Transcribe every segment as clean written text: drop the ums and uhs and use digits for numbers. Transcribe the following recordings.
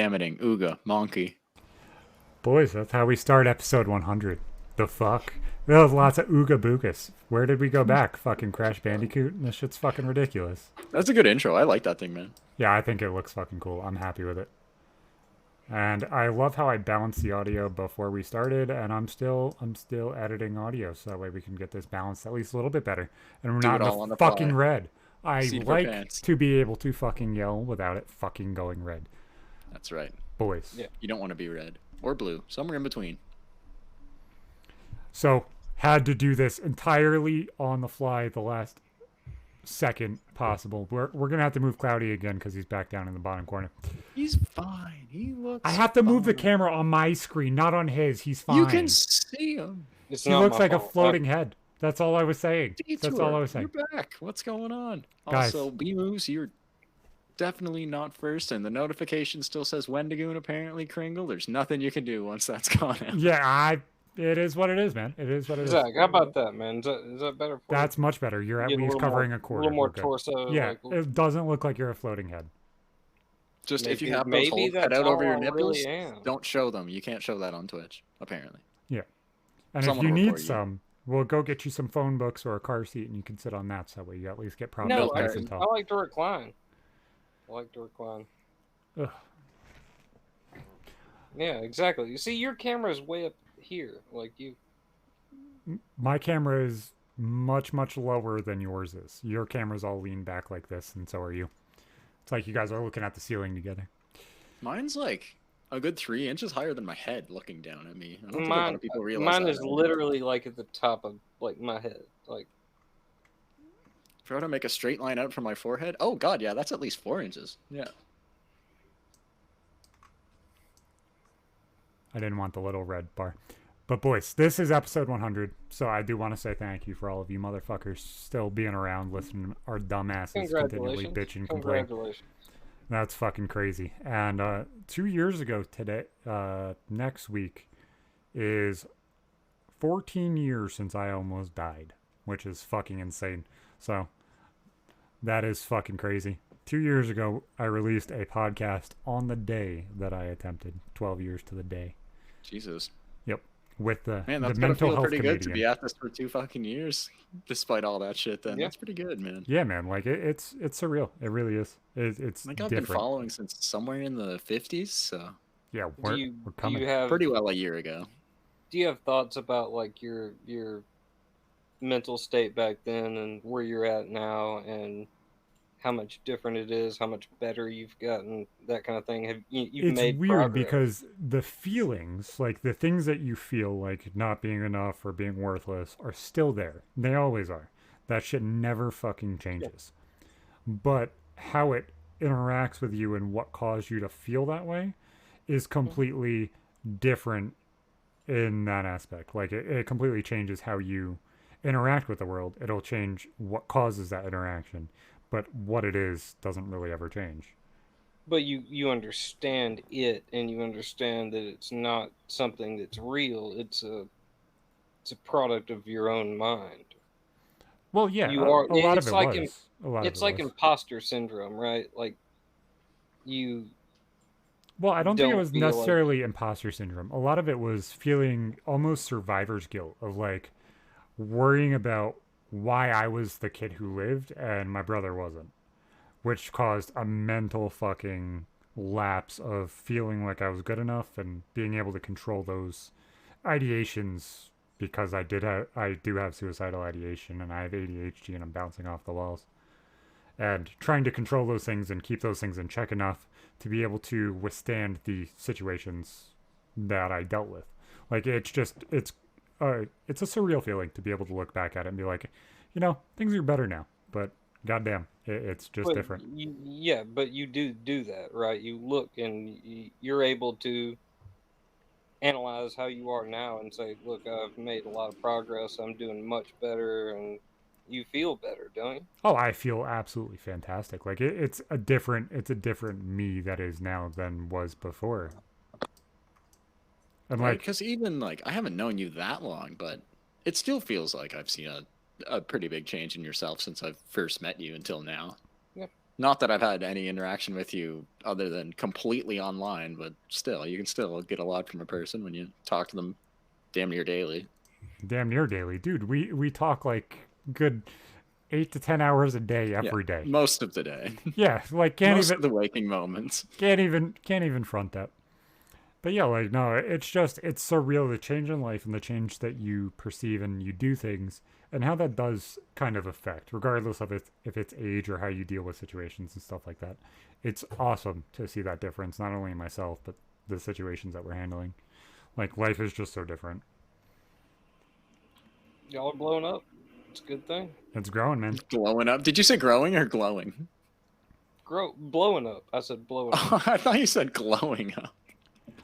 Damning, Ooga, Monkey. Boys, that's how we start episode 100. The fuck? There was lots of ooga boogas. Where did we go back? Fucking Crash Bandicoot? This shit's fucking ridiculous. That's a good intro. I like that thing, man. Yeah, I think it looks fucking cool. I'm happy with it. And I love how I balanced the audio before we started, and I'm still editing audio so that way we can get this balanced at least a little bit better. And we're Do not it in all on the the fucking fly. red. I Seat for like pants. to be able to fucking yell without it fucking going red. That's right. Boys. Yeah. You don't want to be red or blue. Somewhere in between. So, had to do this entirely on the fly the last second possible. We're going to have to move Cloudy again because he's back down in the bottom corner. He's fine. He looks I have to move the fine. camera on my screen, not on his. He's fine. You can see him. It's He not looks my like a fault. floating head. That's all I was saying. That's all I was saying. You're back. What's going on? Guys. Also, B-Moose, you're definitely not first, and the notification still says Wendigoon apparently, Kringle. There's nothing you can do once that's gone out. Yeah, it is what it is, man. It is what it is. Zach, how about that, man? Is that better for That's much better. You're at Get a least little covering more- a quarter. A little more We're good. torso. Yeah, like, it doesn't look like you're a floating head. Just if you Maybe- have those maybe holes cut that's out over how your I nipples, really am. don't show them. You can't show that on Twitch, apparently. And Someone if you will need report you. some, we'll go get you some phone books or a car seat, and you can sit on that. So that way you at least get propped no, up I, nice and I tall. like to recline. I like to recline. Ugh. Yeah, exactly. You see, your camera's way up here. Like you. My camera is much lower than yours is. Your camera's all leaned back like this, and so are you. It's like you guys are looking at the ceiling together. Mine's like a good 3 inches higher than my head looking down at me. I don't think a lot of people realize Mine that. is literally like at the top of like my head. Like If I were to make a straight line out from my forehead, oh god, yeah, that's at least 4 inches. Yeah. I didn't want the little red bar. But boys, this is episode 100, so I do want to say thank you for all of you motherfuckers still being around, listening to our dumbasses continually congratulations. bitch and complain. Congratulations. That's fucking crazy. And 2 years ago today, next week, is 14 years since I almost died, which is fucking insane. So that is fucking crazy. 2 years ago, I released a podcast on the day that I attempted, 12 years to the day, Jesus. with the, Man, the that's gotta mental feel health pretty good to comedian. be at this for 2 fucking years, despite all that shit. Then Yeah. that's pretty good, man. Yeah, man, like it's surreal. It really is. It's Like I've different. been following since somewhere in the 50s, so Yeah, Do we're you coming. have pretty well a year ago. do you have thoughts about like your mental state back then and where you're at now and how much different it is, how much better you've gotten, that kind of thing? Have you've It's made weird progress? because the feelings, like the things that you feel like not being enough or being worthless, are still there. They always are. That shit never fucking changes. But how it interacts with you and what caused you to feel that way is completely different in that aspect. Like it completely changes how you interact with the world. It'll change what causes that interaction, but what it is doesn't really ever change. But you understand it, and you understand that it's not something that's real. It's a product of your own mind. Well, yeah, You are- a lot it's of it like was. A lot It's of it like was. imposter syndrome, right? Like you Well, I don't think it don't was feel like- necessarily imposter syndrome. A lot of it was feeling almost survivor's guilt of like worrying about why I was the kid who lived and my brother wasn't, which caused a mental fucking lapse of feeling like I was good enough and being able to control those ideations because I do have suicidal ideation and I have ADHD and I'm bouncing off the walls. And trying to control those things and keep those things in check enough to be able to withstand the situations that I dealt with. Like it's a surreal feeling to be able to look back at it and be like, you know, things are better now, but goddamn, it's just but different. yeah, but you do that, right? You look and you're able to analyze how you are now and say, look, I've made a lot of progress. I'm doing much better, and you feel better, don't you? Oh, I feel absolutely fantastic. Like it's a different me that is now than was before. And like, Because even like I haven't known you that long, but it still feels like I've seen a pretty big change in yourself since I've first met you until now. Not that I've had any interaction with you other than completely online, but still, you can still get a lot from a person when you talk to them damn near daily. Damn near daily, dude. We talk like good 8 to 10 hours a day Yeah, every day. most of the day. Yeah, like Most of the waking moments. can't even front that. But yeah, like no, it's just it's surreal the change in life and the change that you perceive and you do things and how that does kind of affect, regardless of if it's age or how you deal with situations and stuff like that. It's awesome to see that difference, not only in myself but the situations that we're handling. Like life is just so different. Y'all are blowing up. It's a good thing. It's growing, man. Glowing up. Did you say growing or glowing? Blowing up. I said blowing up. Oh, I thought you said glowing up.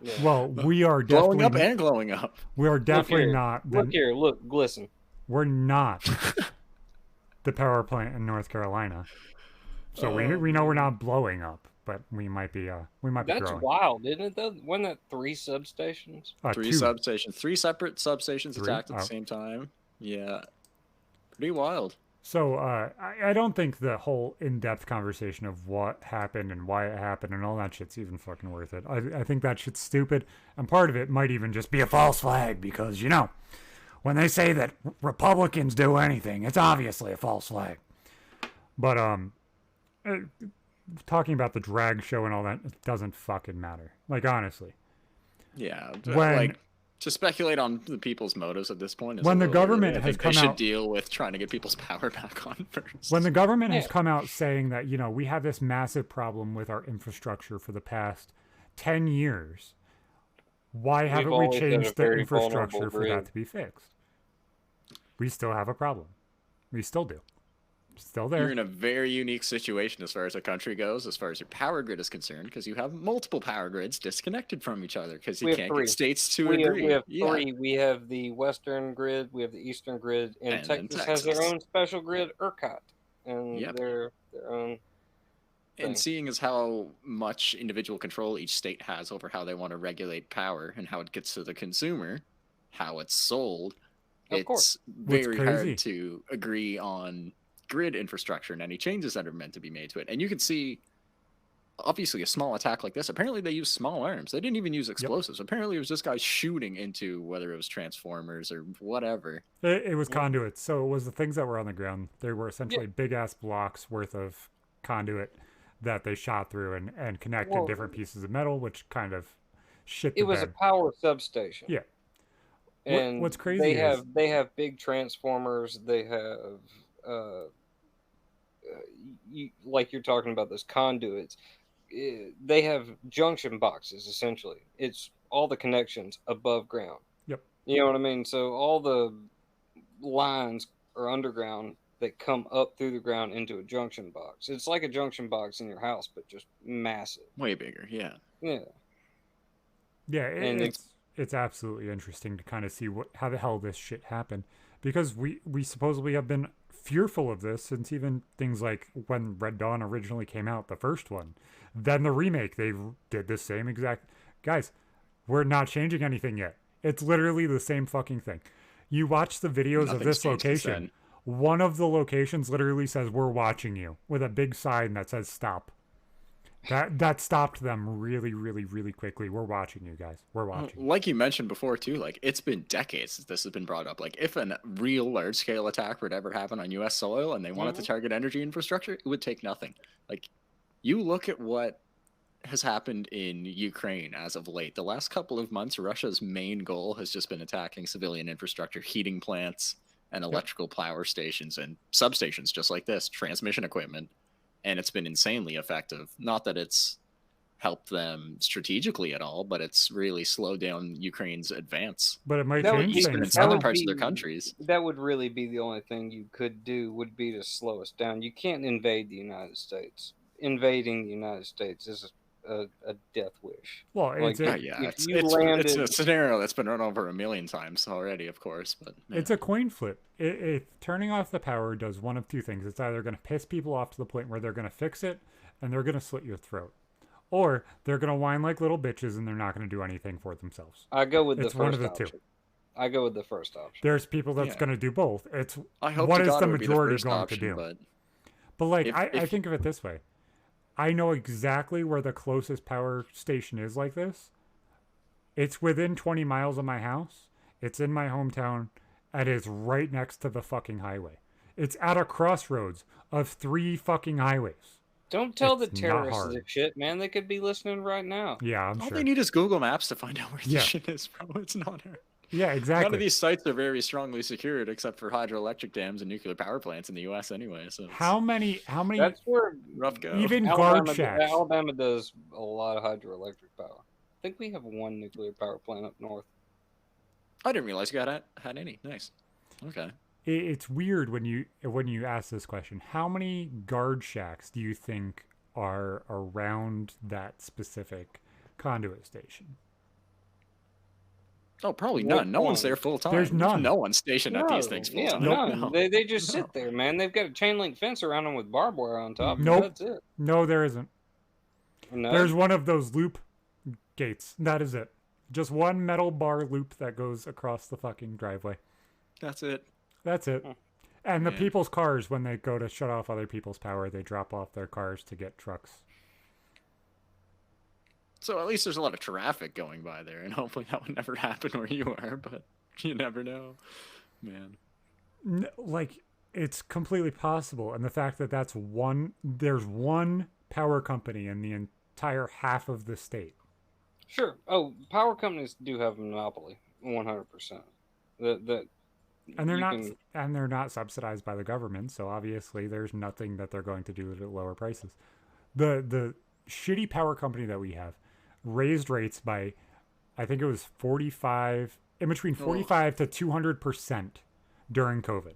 Yeah. Well, we are Glowing definitely up and glowing up. we are definitely here. not Look here. Look, glisten. we're not the power plant in North Carolina. So we know we're not blowing up, but we might be That's growing. wild, isn't it? Though, wasn't that 3 substations? Three Two. substations. 3 separate substations Three? attacked at the Oh. same time. Yeah. Pretty wild. So I don't think the whole in-depth conversation of what happened and why it happened and all that shit's even fucking worth it. I think that shit's stupid, and part of it might even just be a false flag because, you know, when they say that Republicans do anything, it's obviously a false flag. But talking about the drag show and all that, it doesn't fucking matter. Like, honestly. Yeah. When- like, to speculate on the people's motives at this point is When a the little government early. I has think come they should out- deal with trying to get people's power back on first. When the government has Yeah. come out saying that, you know, we have this massive problem with our infrastructure for the past 10 years, why haven't we always had a changed the very infrastructure vulnerable for grid. that to be fixed? We still have a problem. We still do. Still there. You're in a very unique situation as far as the country goes, as far as your power grid is concerned, because you have multiple power grids disconnected from each other because you We have can't 3. get states to We agree. have Yeah. 3. We have the Western grid, we have the Eastern grid, and And then Texas has their Texas. own special grid, ERCOT, and Yep. their own. And thing. seeing as how much individual control each state has over how they want to regulate power and how it gets to the consumer, how it's sold, Of course. it's very crazy? hard to agree on grid infrastructure and any changes that are meant to be made to it. And you can see, obviously, a small attack like this. Apparently, they used small arms. They didn't even use explosives. Apparently, it was just guys shooting into whether it was transformers or whatever. It was conduits. So it was the things that were on the ground. They were essentially big-ass blocks worth of conduit that they shot through and connected Well- different pieces of metal, which kind of shit It the was a bed. power substation. Yeah. And What's crazy they is- have big transformers. They have like you're talking about those conduits. They have junction boxes essentially. It's all the connections above ground. Yep. You know what I mean? So all the lines are underground that come up through the ground into a junction box. It's like a junction box in your house, but just massive. Way bigger, yeah. Yeah. Yeah, And it's absolutely interesting to kind of see how the hell this shit happened, because we supposedly have been fearful of this since even things like when Red Dawn originally came out, the first one, then the remake, they did the same exact. Guys, we're not changing anything yet. It's literally the same fucking thing. You watch the videos of Nothing's this changed since location. then. One of the locations literally says "We're watching you" with a big sign that says "Stop." That stopped them really, really, really quickly. We're watching you guys. We're watching. Like you mentioned before too, like it's been decades since this has been brought up. Like if a real large scale attack were to ever happen on US soil and they wanted to target energy infrastructure, it would take nothing. Like you look at what has happened in Ukraine as of late. The last couple of months, Russia's main goal has just been attacking civilian infrastructure, heating plants and electrical power stations and substations just like this, transmission equipment. And it's been insanely effective. Not that it's helped them strategically at all, but it's really slowed down Ukraine's advance. But it might That would change be- Even in things. that southern would parts of be- their countries. That would really be the only thing you could do would be to slow us down. You can't invade the United States. Invading the United States is a death wish. Well, it's Like, a, Yeah, if it's, you it's a landed- scenario that's been run over a million times already, of course. But yeah. it's a coin flip. Turning off the power does one of two things. It's either going to piss people off to the point where they're going to fix it and they're going to slit your throat, or they're going to whine like little bitches and they're not going to do anything for themselves. I go with the It's one first of the two. option. I go with the first option. There's people that's Yeah. going to do both. It's I hope what to is God the it would be majority first going option, to do? But But like, if- I if- think of it this way. I know exactly where the closest power station is like this. It's within 20 miles of my house. It's in my hometown. And it's right next to the fucking highway. It's at a crossroads of 3 fucking highways. Don't tell the It's not terrorists hard. this shit, man. They could be listening right now. Yeah, I'm All sure. they need is Google Maps to find out where Yeah. this shit is, bro. It's not hard. Yeah, exactly. None of these sites are very strongly secured except for hydroelectric dams and nuclear power plants in the U.S. anyway. So How many That's where rough go. even guard Alabama, shacks? Alabama does a lot of hydroelectric power. I think we have 1 nuclear power plant up north. I didn't realize you had any. Nice. Okay. It's weird when you ask this question. How many guard shacks do you think are around that specific conduit station? Oh, probably No none. No one's one. there full time. There's none. No one's stationed at these things full Yeah, time. none. No. They just No. sit there, man. They've got a chain link fence around them with barbed wire on top. Nope. That's it. No, there isn't. No. There's one of those loop gates. That is it. Just one metal bar loop that goes across the fucking driveway. That's it. That's it. And the Yeah. people's cars, when they go to shut off other people's power, they drop off their cars to get trucks. So at least there's a lot of traffic going by there, and hopefully that would never happen where you are, but you never know. Man. Like, it's completely possible. And the fact that there's one power company in the entire half of the state. Sure. Oh, power companies do have a monopoly, 100%. And they're not subsidized by the government, so obviously there's nothing that they're going to do to lower prices. The shitty power company that we have raised rates by, I think it was 45, in between 45 to 200% during COVID.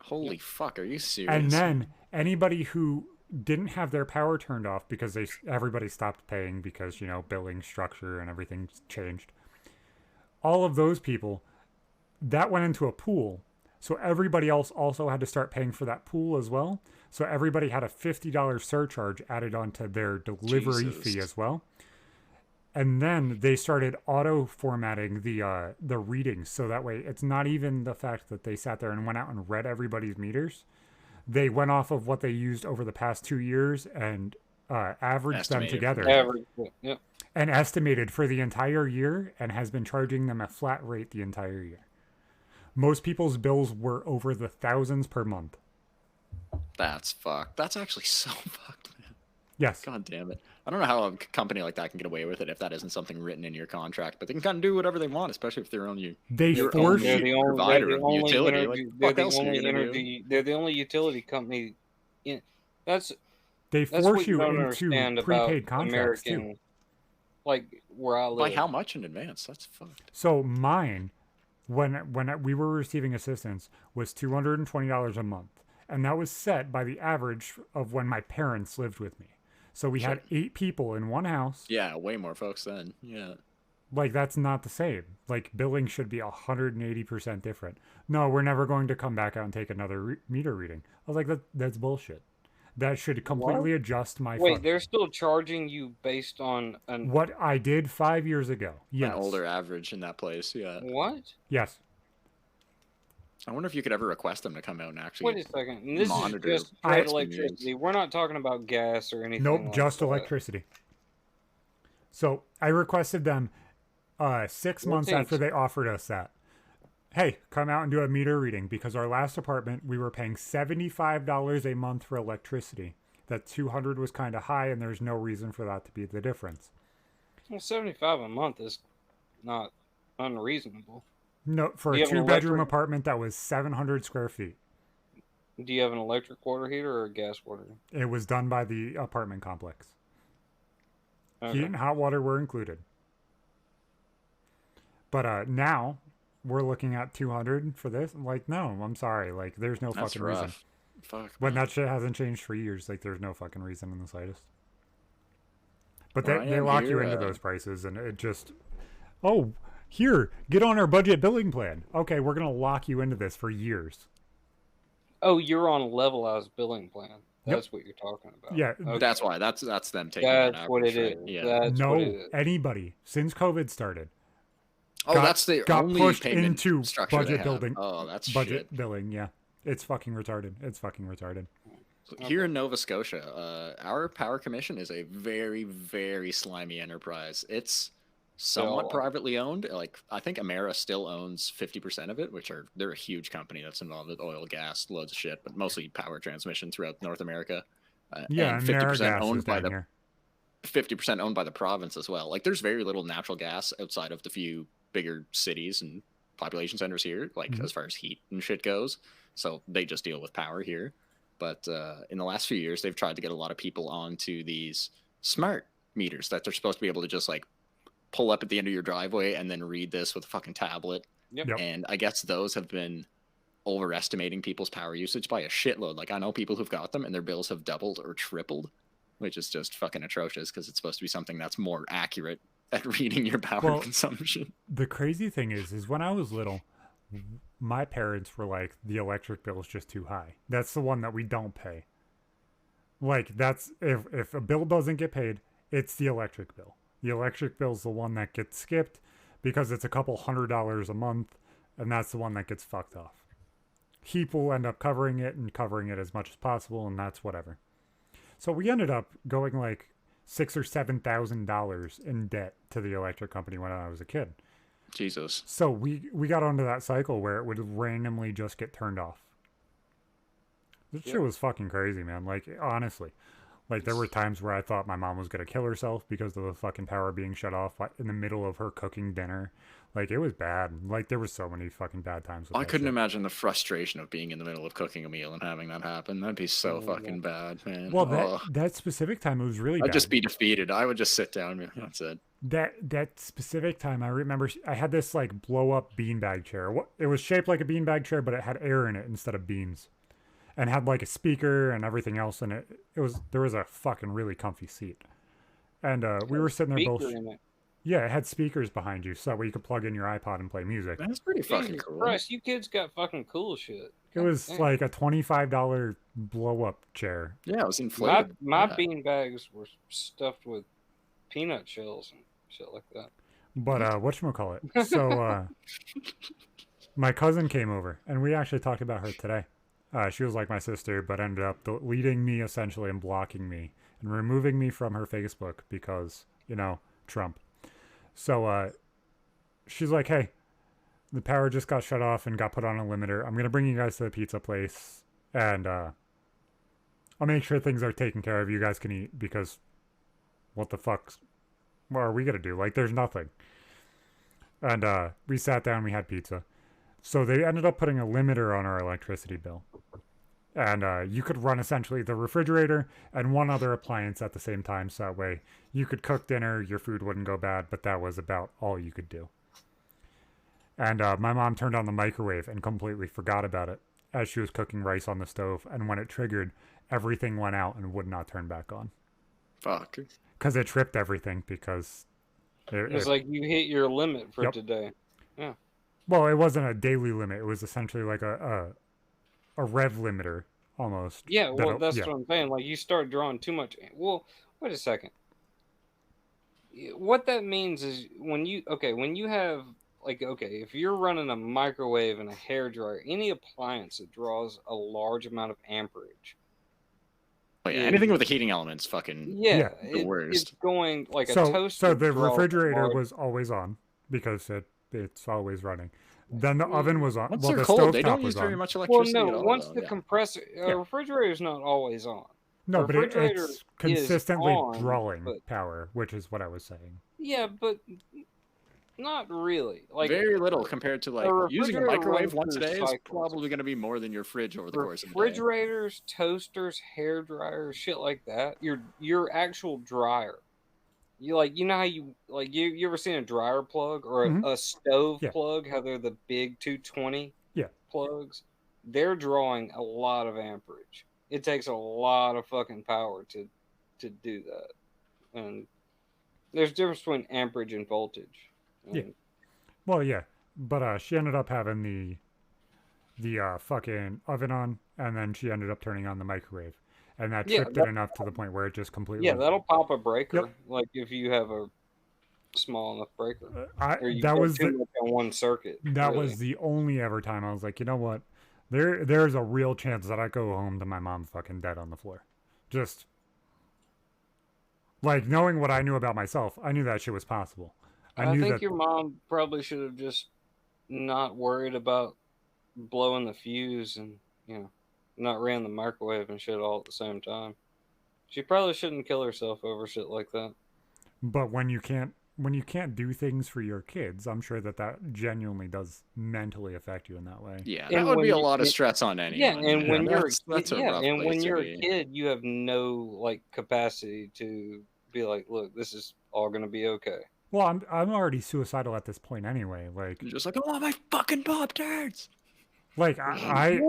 Holy fuck, are you serious? And then anybody who didn't have their power turned off because everybody stopped paying because, billing structure and everything changed. All of those people, that went into a pool. So everybody else also had to start paying for that pool as well. So everybody had a $50 surcharge added onto their delivery fee as well. And then they started auto formatting the readings. So that way it's not even the fact that they sat there and went out and read everybody's meters. They went off of what they used over the past 2 years and averaged them together. Yeah. And estimated for the entire year and has been charging them a flat rate the entire year. Most people's bills were over the thousands per month. That's fucked. That's actually so fucked, man. Yes. God damn it. I don't know how a company like that can get away with it if that isn't something written in your contract, but they can kind of do whatever they want, especially if they're on you. They force They're the only, provider they're of the only utility. energy, Like, they're fuck the else are you only gonna do? energy. They're the only utility company. That's they that's force what you don't into understand prepaid about contracts American, too. like where I live. By how much in advance? That's fucked. So mine, when we were receiving assistance, was $220 a month, and that was set by the average of when my parents lived with me. So we had 8 people in one house. Yeah, way more folks then. Yeah. Like, that's not the same. Like, billing should be 180% different. No, we're never going to come back out and take another meter reading. I was like, that's bullshit. That should completely adjust my. Wait, they're still charging you based on what I did 5 years ago. Yes. An older average in that place. Yeah. What? Yes. I wonder if you could ever request them to come out and actually. Wait a second. And this monitor is just what's straight being electricity. We're not talking about gas or anything. Nope, like just that. electricity. So I requested them 6 months after they offered us that. Hey, come out and do a meter reading, because our last apartment we were paying $75 a month for electricity. That $200 was kind of high, and there's no reason for that to be the difference. Well, $75 a month is not unreasonable. No, for Do a you have an 2-bedroom electric- apartment that was 700 square feet. Do you have an electric water heater or a gas water heater? It was done by the apartment complex. Okay. Heat and hot water were included. But now we're looking at 200 for this. I'm like, no, I'm sorry. Like, there's no That's fucking rough. reason. Fuck. When man. that shit hasn't changed for years, like, there's no fucking reason in the slightest. But Well, I they am lock you here, into those prices, and it just, oh, here, get on our budget billing plan. Okay, we're gonna lock you into this for years. Oh, you're on a levelized billing plan. That's what you're talking about. Yeah, Okay. That's why. That's them taking that That's what average, it right? is. Yeah. That's no, what it is. anybody since COVID started Oh, that's the got only pushed payment into structure they budget have. building. Oh, that's Budget shit. billing, yeah, it's fucking retarded. It's fucking retarded. Here in Nova Scotia, our power commission is a very, very slimy enterprise. It's somewhat privately owned. Like, I think Emera still owns 50% of it, they're a huge company that's involved with oil, gas, loads of shit, but mostly power transmission throughout North America. Yeah, and and 50% AmeriGas is owned by down here. 50% owned by the province as well. Like, there's very little natural gas outside of the few bigger cities and population centers here, like as far as heat and shit goes. So they just deal with power here. But in the last few years, they've tried to get a lot of people onto these smart meters that they're supposed to be able to just like pull up at the end of your driveway and then read this with a fucking tablet. Yep. And I guess those have been overestimating people's power usage by a shitload. Like, I know people who've got them and their bills have doubled or tripled, which is just fucking atrocious because it's supposed to be something that's more accurate at reading your power consumption. The crazy thing is when I was little, my parents were like, the electric bill is just too high. That's the one that we don't pay. Like, that's if a bill doesn't get paid, it's the electric bill. The electric bill's the one that gets skipped because it's a couple $100 a month, and that's the one that gets fucked off. HEAP will end up covering it and covering it as much as possible, and that's whatever. So we ended up going like $6,000 or $7,000 in debt to the electric company when I was a kid. Jesus. So we got onto that cycle where it would randomly just get turned off. This shit was fucking crazy, man. Like, honestly. Like, there were times where I thought my mom was going to kill herself because of the fucking power being shut off in the middle of her cooking dinner. Like, it was bad. Like, there were so many fucking bad times with I that couldn't shit. imagine the frustration of being in the middle of cooking a meal and having that happen. That'd be so fucking bad, man. Well, that specific time, it was really bad. I'd just be defeated. I would just sit down and that's it. That specific time, I remember I had this, like, blow-up beanbag chair. It was shaped like a beanbag chair, but it had air in it instead of beans. And had like a speaker and everything else in it. There was a fucking really comfy seat, and we were sitting there both. Yeah, it had speakers behind you, so that way you could plug in your iPod and play music. That's pretty fucking cool. Christ, you kids got fucking cool shit. It was like a $25 blow-up chair. Yeah, it was inflated. My bean bags were stuffed with peanut shells and shit like that. But whatchamacallit? So my cousin came over, and we actually talked about her today. She was like my sister, but ended up deleting me essentially and blocking me and removing me from her Facebook because, Trump. So she's like, hey, the power just got shut off and got put on a limiter. I'm going to bring you guys to the pizza place, and I'll make sure things are taken care of. You guys can eat because what the fuck? What are we going to do? Like, there's nothing. And we sat down, we had pizza. So they ended up putting a limiter on our electricity bill. And you could run essentially the refrigerator and one other appliance at the same time. So that way you could cook dinner, your food wouldn't go bad, but that was about all you could do. And my mom turned on the microwave and completely forgot about it as she was cooking rice on the stove. And when it triggered, everything went out and would not turn back on. Fuck. Because it tripped everything because... It's like you hit your limit for today. Yeah. Well, it wasn't a daily limit. It was essentially like a rev limiter almost. Yeah, well, that's what I'm saying. Like, you start drawing too much. Well, wait a second. What that means is when you have, like, if you're running a microwave and a hairdryer, any appliance that draws a large amount of amperage. Oh, yeah, anything with a heating element's fucking the worst. It's going like a toaster. So the refrigerator was always on because it's always running. Then the oven was on. Once well, they're the cold, they stovetop don't use was very on. much electricity Well, no, at all, once though. the compressor, refrigerator's not always on. No, but refrigerator it's consistently on, drawing power, which is what I was saying. Yeah, but not really. Like, very little compared to like using a microwave once a day is probably going to be more than your fridge over the course of the day. Refrigerators, toasters, hair dryers, shit like that. Your actual dryer. You know how you ever seen a dryer plug or a stove plug? How they're the big 220 plugs. They're drawing a lot of amperage. It takes a lot of fucking power to do that, and there's a difference between amperage and voltage. Well, yeah, but she ended up having the fucking oven on, and then she ended up turning on the microwave. And that tripped it enough to the point where it just completely... Yeah, that'll pop a breaker. Like, if you have a small enough breaker. Or you that was too much on one circuit. That was the only ever time I was like, you know what? There's a real chance that I go home to my mom fucking dead on the floor. Just like knowing what I knew about myself, I knew that shit was possible. I I knew think that. your mom probably should have just not worried about blowing the fuse and, not ran the microwave and shit all at the same time. She probably shouldn't kill herself over shit like that. But when you can't do things for your kids, I'm sure that genuinely does mentally affect you in that way. Yeah, that And would be when a you, lot of stress on yeah, anyone, and man. when you're a kid, That's a rough and place when to you're a be. kid, you have no like capacity to be like, look, this is all gonna be okay. Well, I'm already suicidal at this point anyway. You're just like, I want my fucking Pop-Tarts. I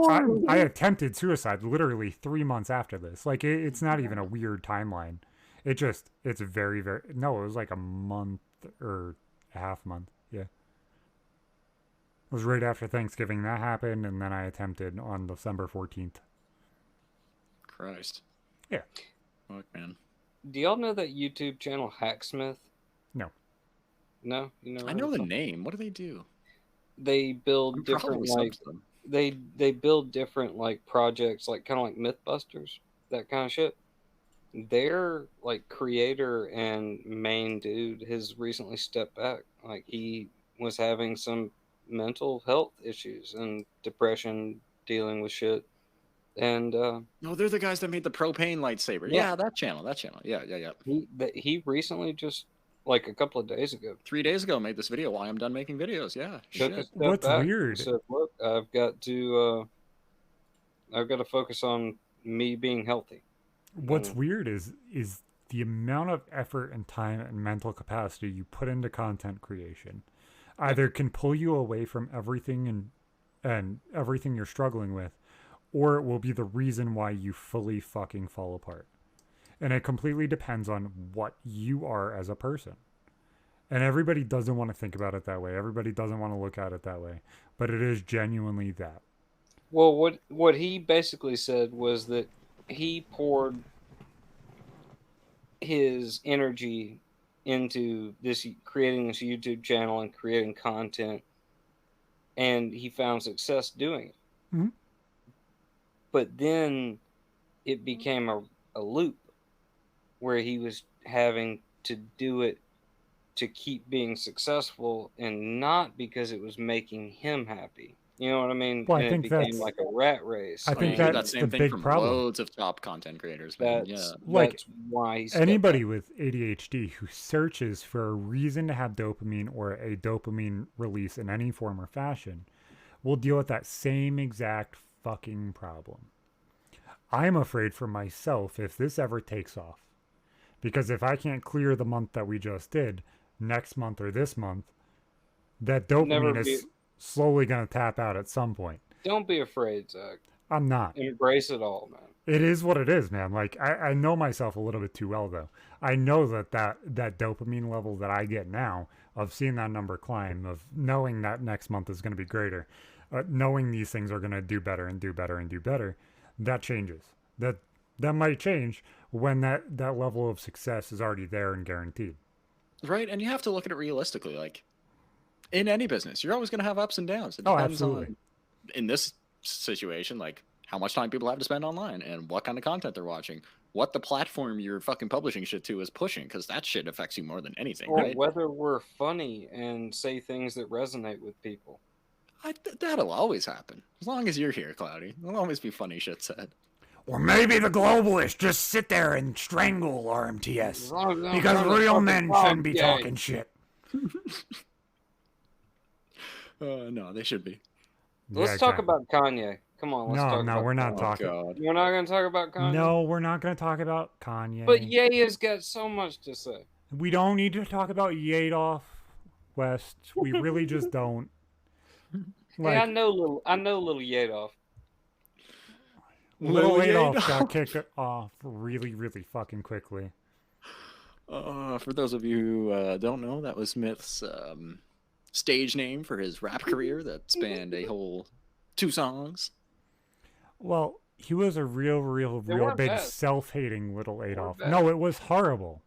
attempted suicide literally 3 months after this. Like it's not even a weird timeline. It's very very no. It was like a month or a half month. Yeah, it was right after Thanksgiving that happened, and then I attempted on December 14th. Christ. Yeah. Fuck, man. Do y'all know that YouTube channel Hacksmith? No. No, you never I heard know of the them? name. What do they do? They build I'm different probably like subs them. they build different like projects, like kind of like Mythbusters, that kind of shit. Their like creator and main dude has recently stepped back. Like he was having some mental health issues and depression, dealing with shit, and No, they're the guys that made the propane lightsaber. yeah, Yeah, that channel. That channel. Yeah, yeah, yeah. he recently just like a couple of days ago 3 days ago, made this video. Why I'm done making videos. Yeah, took a shit. step What's back and weird? said, "Look, I've got to focus on me being healthy." What's weird is the amount of effort and time and mental capacity you put into content creation either can pull you away from everything and everything you're struggling with, or it will be the reason why you fully fucking fall apart. And it completely depends on what you are as a person. And everybody doesn't want to think about it that way. Everybody doesn't want to look at it that way. But it is genuinely that. Well, what he basically said was that he poured his energy into this creating this YouTube channel and creating content, and he found success doing it. Mm-hmm. But then it became a loop where he was having to do it to keep being successful and not because it was making him happy. You know what I mean? Well, I And it think became that's like a rat race. I I mean, think you hear that that's the same thing big from problem. loads of top content creators, man. Yeah. Like that's why he stepped anybody back. with ADHD who searches for a reason to have dopamine or a dopamine release in any form or fashion will deal with that same exact fucking problem. I'm afraid for myself if this ever takes off. Because if I can't clear the month that we just did, next month or this month, that Never dopamine be. is slowly going to tap out at some point. Don't be afraid, Zach. I'm not. Embrace it all, man. It is what it is, man. Like I know myself a little bit too well, though. I know that dopamine level that I get now of seeing that number climb, of knowing that next month is going to be greater, knowing these things are going to do better and do better and do better, that changes. That might change when that level of success is already there and guaranteed. Right. And you have to look at it realistically. Like in any business, you're always going to have ups and downs. It Oh, depends absolutely. on, in this situation, like how much time people have to spend online and what kind of content they're watching, what the platform you're fucking publishing shit to is pushing, because that shit affects you more than anything, Or right? whether we're funny and say things that resonate with people. That'll always happen. As long as you're here, Cloudy. There'll always be funny shit said. Or maybe the globalists just sit there and strangle RMTS As long as I'm because trying to real fucking men talk, shouldn't be yeah. talking shit. No, they should be. Let's talk about Kanye. Come on, let's talk No, about we're not Kanye. talking. God. We're not going to talk about Kanye? No, we're not going to talk about Kanye. But Ye has got so much to say. We don't need to talk about Yadoff West. We really just don't. Hey, I know little Yadoff. Little Yadoff. Yadoff got kicked off really, really fucking quickly. For those of you who don't know, that was Smith's stage name for his rap career that spanned a whole 2 songs. Well, he was a real weren't big bad. self-hating little Adolf. bad. No, it was horrible.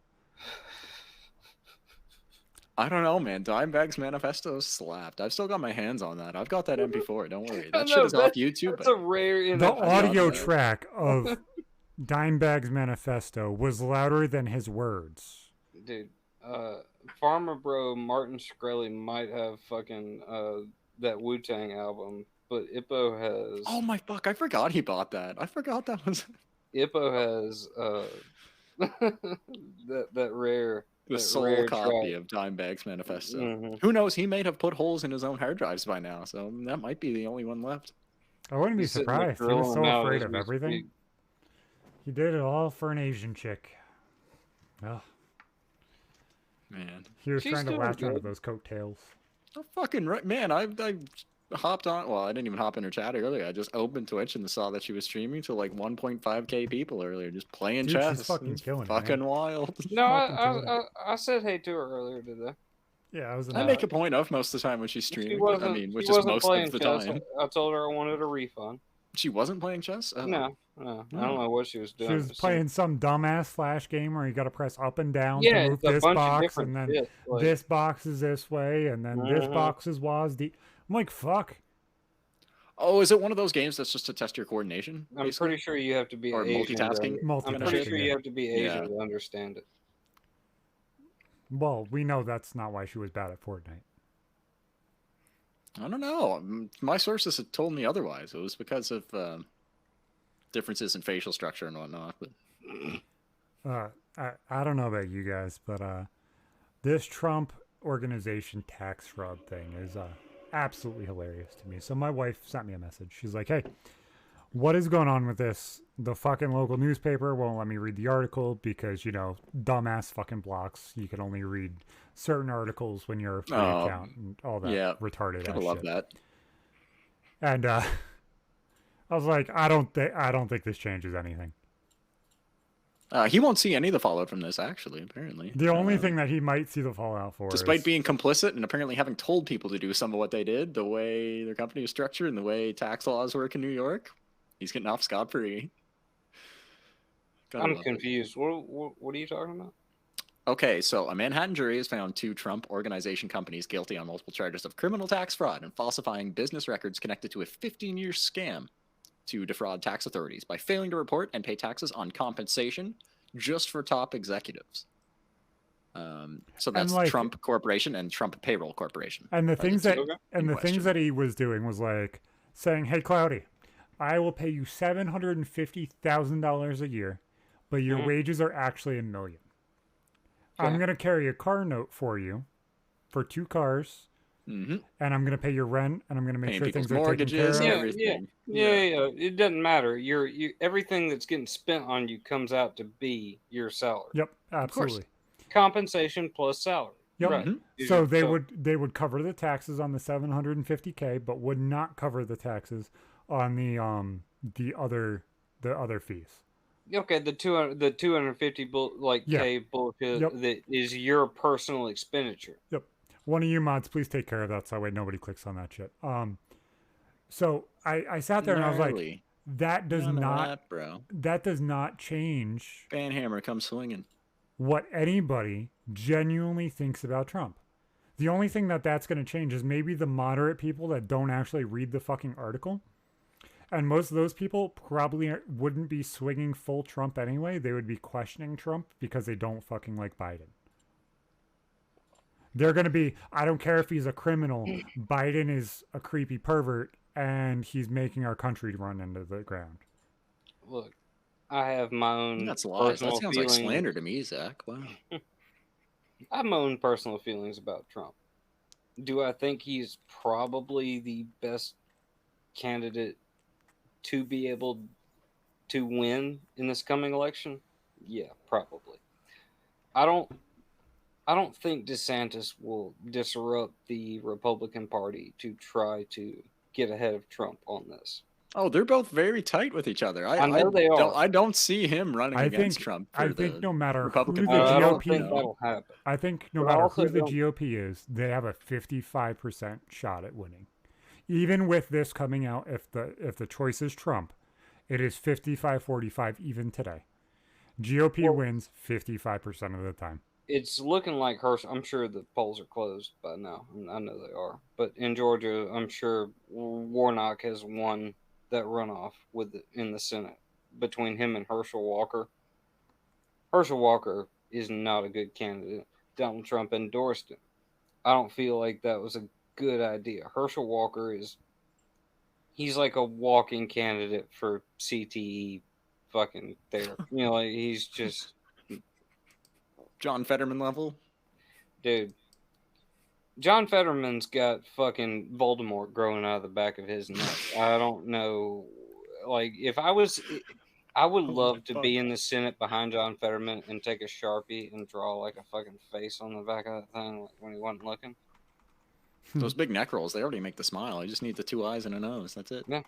I don't know, man. Dimebag's Manifesto slapped. I've still got my hands on that. I've got that MP4. Don't worry. That shit is off YouTube. That's a rare. The I've got audio that. track of Dimebag's Manifesto was louder than his words. Dude, Farmer Bro Martin Shkreli might have fucking that Wu-Tang album, but Ippo has. Oh my fuck! I forgot he bought that. I forgot that was Ippo has that rare. the that sole rare copy track. of Dimebag's Manifesto. Mhm. Who knows? He may have put holes in his own hard drives by now, so that might be the only one left. I wouldn't be He's sitting there surprised. He was drilling so them out afraid as of we everything. speak. He did it all for an Asian chick. Oh, Man, he was She's trying to doing latch onto good. those coattails. oh, fucking right, man. I hopped on. Well, I didn't even hop in her chat earlier. I just opened Twitch and saw that she was streaming to like 1.5K people earlier, just playing Dude, chess. she's fucking It's killing it, fucking man. wild. No, Fucking killing it. I said hey to her earlier today. Yeah, I was in I that. make a point of most of the time when she's She streaming. wasn't. I mean, which she is wasn't most playing of the chess. time. I told her I wanted a refund. She wasn't playing chess. Oh. No, I don't know what she was doing. She was playing some dumbass flash game where you got to press up and down Yeah, to move it's a this bunch of box, different and then shit, like- this box is this way, and then this Mhm. box is WASD. I'm like, fuck. Oh, is it one of those games that's just to test your coordination? I'm basically? pretty sure you have to be Or Asian. multitasking? I'm Multitasking, pretty sure yeah. you have to be Asian Yeah. to understand it. Well, we know that's not why she was bad at Fortnite. I don't know. My sources had told me otherwise. It was because of differences in facial structure and whatnot. But I don't know about you guys, but this Trump organization tax fraud thing is absolutely hilarious to me. So my wife sent me a message. She's like, hey, what is going on with this? The fucking local newspaper won't let me read the article because, you know, dumbass fucking blocks. You can only read certain articles when you're a free Oh, account and all that yeah, retarded gotta ass love shit. that. And I was like, I don't think this changes anything. He won't see any of the fallout from this, actually, apparently. The only thing that he might see the fallout for Despite is, being complicit and apparently having told people to do some of what they did, the way their company was structured and the way tax laws work in New York, he's getting off scot-free. Gotta I'm love it. confused. What are you talking about? Okay, so a Manhattan jury has found 2 Trump Organization companies guilty on multiple charges of criminal tax fraud and falsifying business records connected to a 15-year scam to defraud tax authorities by failing to report and pay taxes on compensation just for top executives. So that's like- Trump Corporation and Trump Payroll Corporation. and the are things two that Okay. and in the question. things that he was doing was like saying, "Hey, Cloudy, I will pay you $750,000 a year, but your Mhm. wages are actually $1 million. I'm Okay. gonna carry a car note for you, for 2 cars, Mm-hmm. and I'm gonna pay your rent, and I'm gonna make Paying sure people's things are taken care mortgages of." and Yeah, everything. Yeah. It doesn't matter. You everything that's getting spent on you comes out to be your salary. Yep, course. absolutely. Compensation plus salary. Yep. Right. Mhm. Is So your- they would cover the taxes on the 750K, but would not cover the taxes on the other fees. Okay, the 250 Yeah. K bullshit Yep. that is your personal expenditure. One of you mods, please take care of that so that way nobody clicks on that shit. So I sat there and I was like, Gnarly. that does None of not that, bro. that does not change Banhammer comes swinging. what anybody genuinely thinks about Trump. The only thing that's going to change is maybe the moderate people that don't actually read the fucking article. And most of those people probably wouldn't be swinging full Trump anyway. They would be questioning Trump because they don't fucking like Biden. They're going to be, I don't care if he's a criminal. Biden is a creepy pervert and he's making our country run into the ground. Look, I have my own That's lies. personal That sounds feelings. like slander to me, Zach. Wow. I have my own personal feelings about Trump. Do I think he's probably the best candidate to be able to win in this coming election? Yeah, probably. I don't think DeSantis will disrupt the Republican Party to try to get ahead of Trump on this. Oh, they're both very tight with each other. I know they don't, are. I don't see him running I against think Trump. I for think the no matter Republican who the Party. I don't GOP think that'll happen. I think no But I matter also who the don't- GOP is, they have a 55% shot at winning. Even with this coming out, if the choice is Trump, it is 55-45 even today. GOP Well- wins 55% of the time. It's looking like Herschel. I'm sure the polls are closed by now. I know they are. But in Georgia, I'm sure Warnock has won that runoff in the Senate between him and Herschel Walker. Herschel Walker is not a good candidate. Donald Trump endorsed him. I don't feel like that was a good idea. Herschel Walker he's like a walking candidate for CTE fucking therapy. Like he's just John Fetterman level. dude. John Fetterman's got fucking Voldemort growing out of the back of his neck. I don't know. Like, I would love to be in the Senate behind John Fetterman and take a Sharpie and draw like a fucking face on the back of that thing like, when he wasn't looking. Those big neck rolls, they already make the smile. You just need the 2 eyes and a nose. That's it. Yeah.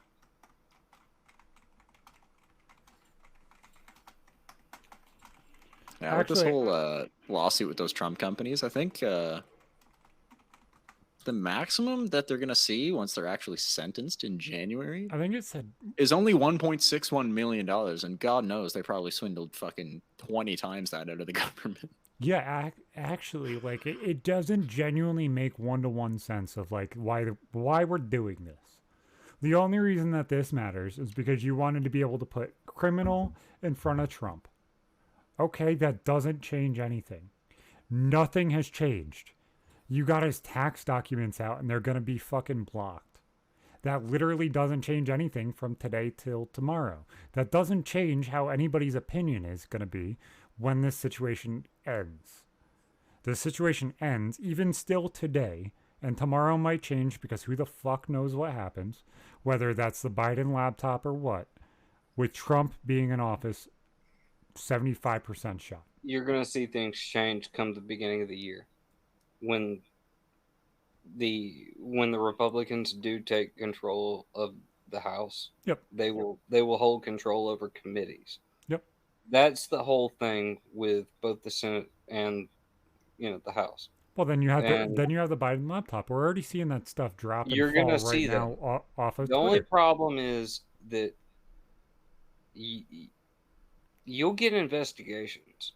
Yeah, with this whole lawsuit with those Trump companies, I think the maximum that they're going to see once they're actually sentenced in January, I think it said, is only $1.61 million. And God knows they probably swindled fucking 20 times that out of the government. yeah, actually, like it doesn't genuinely make one-to-one sense of like why we're doing this. The only reason that this matters is because you wanted to be able to put criminal in front of Trump. Okay, that doesn't change anything. Nothing has changed. You got his tax documents out and they're going to be fucking blocked. That literally doesn't change anything from today till tomorrow. That doesn't change how anybody's opinion is going to be when this situation ends. The situation ends even still today, and tomorrow might change because who the fuck knows what happens, whether that's the Biden laptop or what, with Trump being in office 75% shot. You're going to see things change come the beginning of the year when the Republicans do take control of the House. Yep. They will hold control over committees. Yep. That's the whole thing with both the Senate and the House. Well, then you have the Biden laptop. We're already seeing that stuff drop and You're fall gonna right see now that. off of The Twitter. only problem is that you'll get investigations,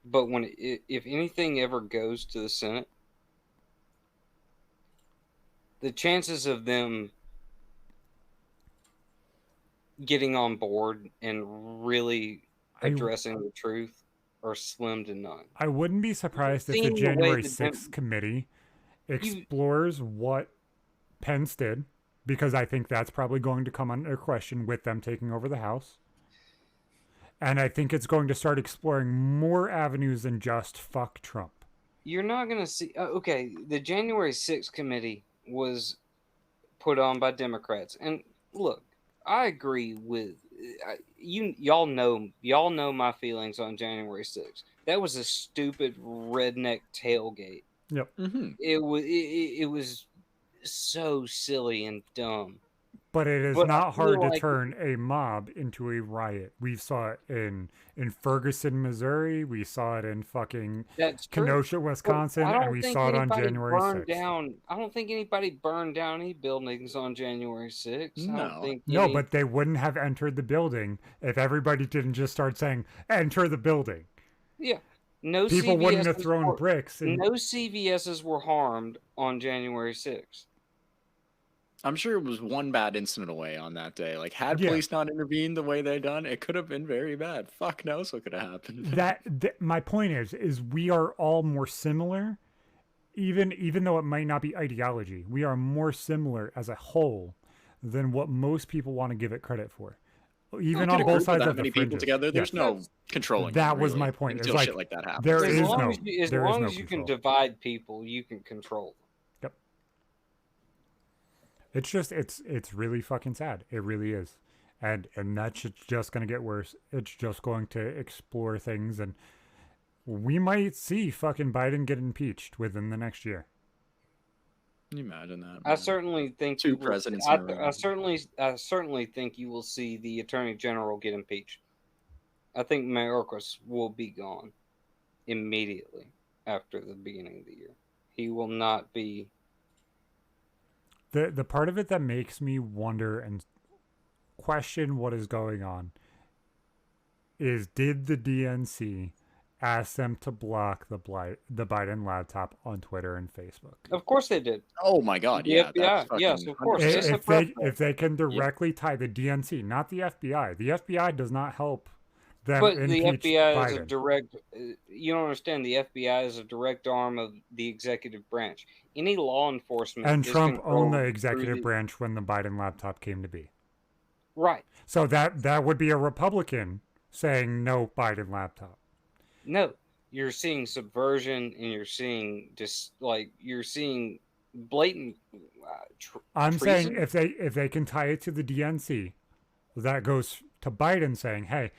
but if anything ever goes to the Senate, the chances of them getting on board and really addressing the truth are slim to none. I wouldn't be surprised if the January 6th committee explores what Pence did, because I think that's probably going to come under question with them taking over the House. And I think it's going to start exploring more avenues than just fuck Trump. You're not going to see... okay, the January 6th committee was put on by Democrats. And look, I agree with... y'all know my feelings on January 6th. That was a stupid redneck tailgate. Yep. Mm-hmm. It was so silly and dumb. But it is not hard to turn a mob into a riot. We saw it in Ferguson, Missouri. We saw it in fucking Kenosha, Wisconsin, and we saw it on January 6th. I don't think anybody burned down any buildings on January 6th. No, but they wouldn't have entered the building if everybody didn't just start saying, enter the building. Yeah. People wouldn't have thrown bricks. No CVSs were harmed on January 6th. I'm sure it was one bad incident away on that day. Like, had police not intervened the way they done, it could have been very bad. Fuck knows what could have happened. My point is we are all more similar, even though it might not be ideology. We are more similar as a whole than what most people want to give it credit for. Even on both sides of the fringes. People together, there's no controlling. That was my point. Until shit like that happens. There as is long no. As long as you can divide people, you can control them. Yep. It's just it's really fucking sad. It really is, and that shit's just gonna get worse. It's just going to explore things, and we might see fucking Biden get impeached within the next year. Can you imagine that? Man? I certainly think two presidents. I certainly think you will see the Attorney General get impeached. I think Mayorkas will be gone immediately after the beginning of the year. He will not be. The part of it that makes me wonder and question what is going on is, did the DNC asked them to block the Biden laptop on Twitter and Facebook. Of course they did. Oh my god, The yeah, FBI, that's yes, fucking of course. 100%. It's a If they can directly tie the DNC, not the FBI. The FBI does not help them But the impeach FBI is a Biden. direct. You don't understand. The FBI is a direct arm of the executive branch. Any law enforcement And is Trump owned the controlled executive through branch when the Biden laptop came to be. right. So that would be a Republican saying no Biden laptop. No, you're seeing subversion, and you're seeing just like you're seeing blatant. I'm treason? saying if they can tie it to the DNC, that goes to Biden saying, "Hey,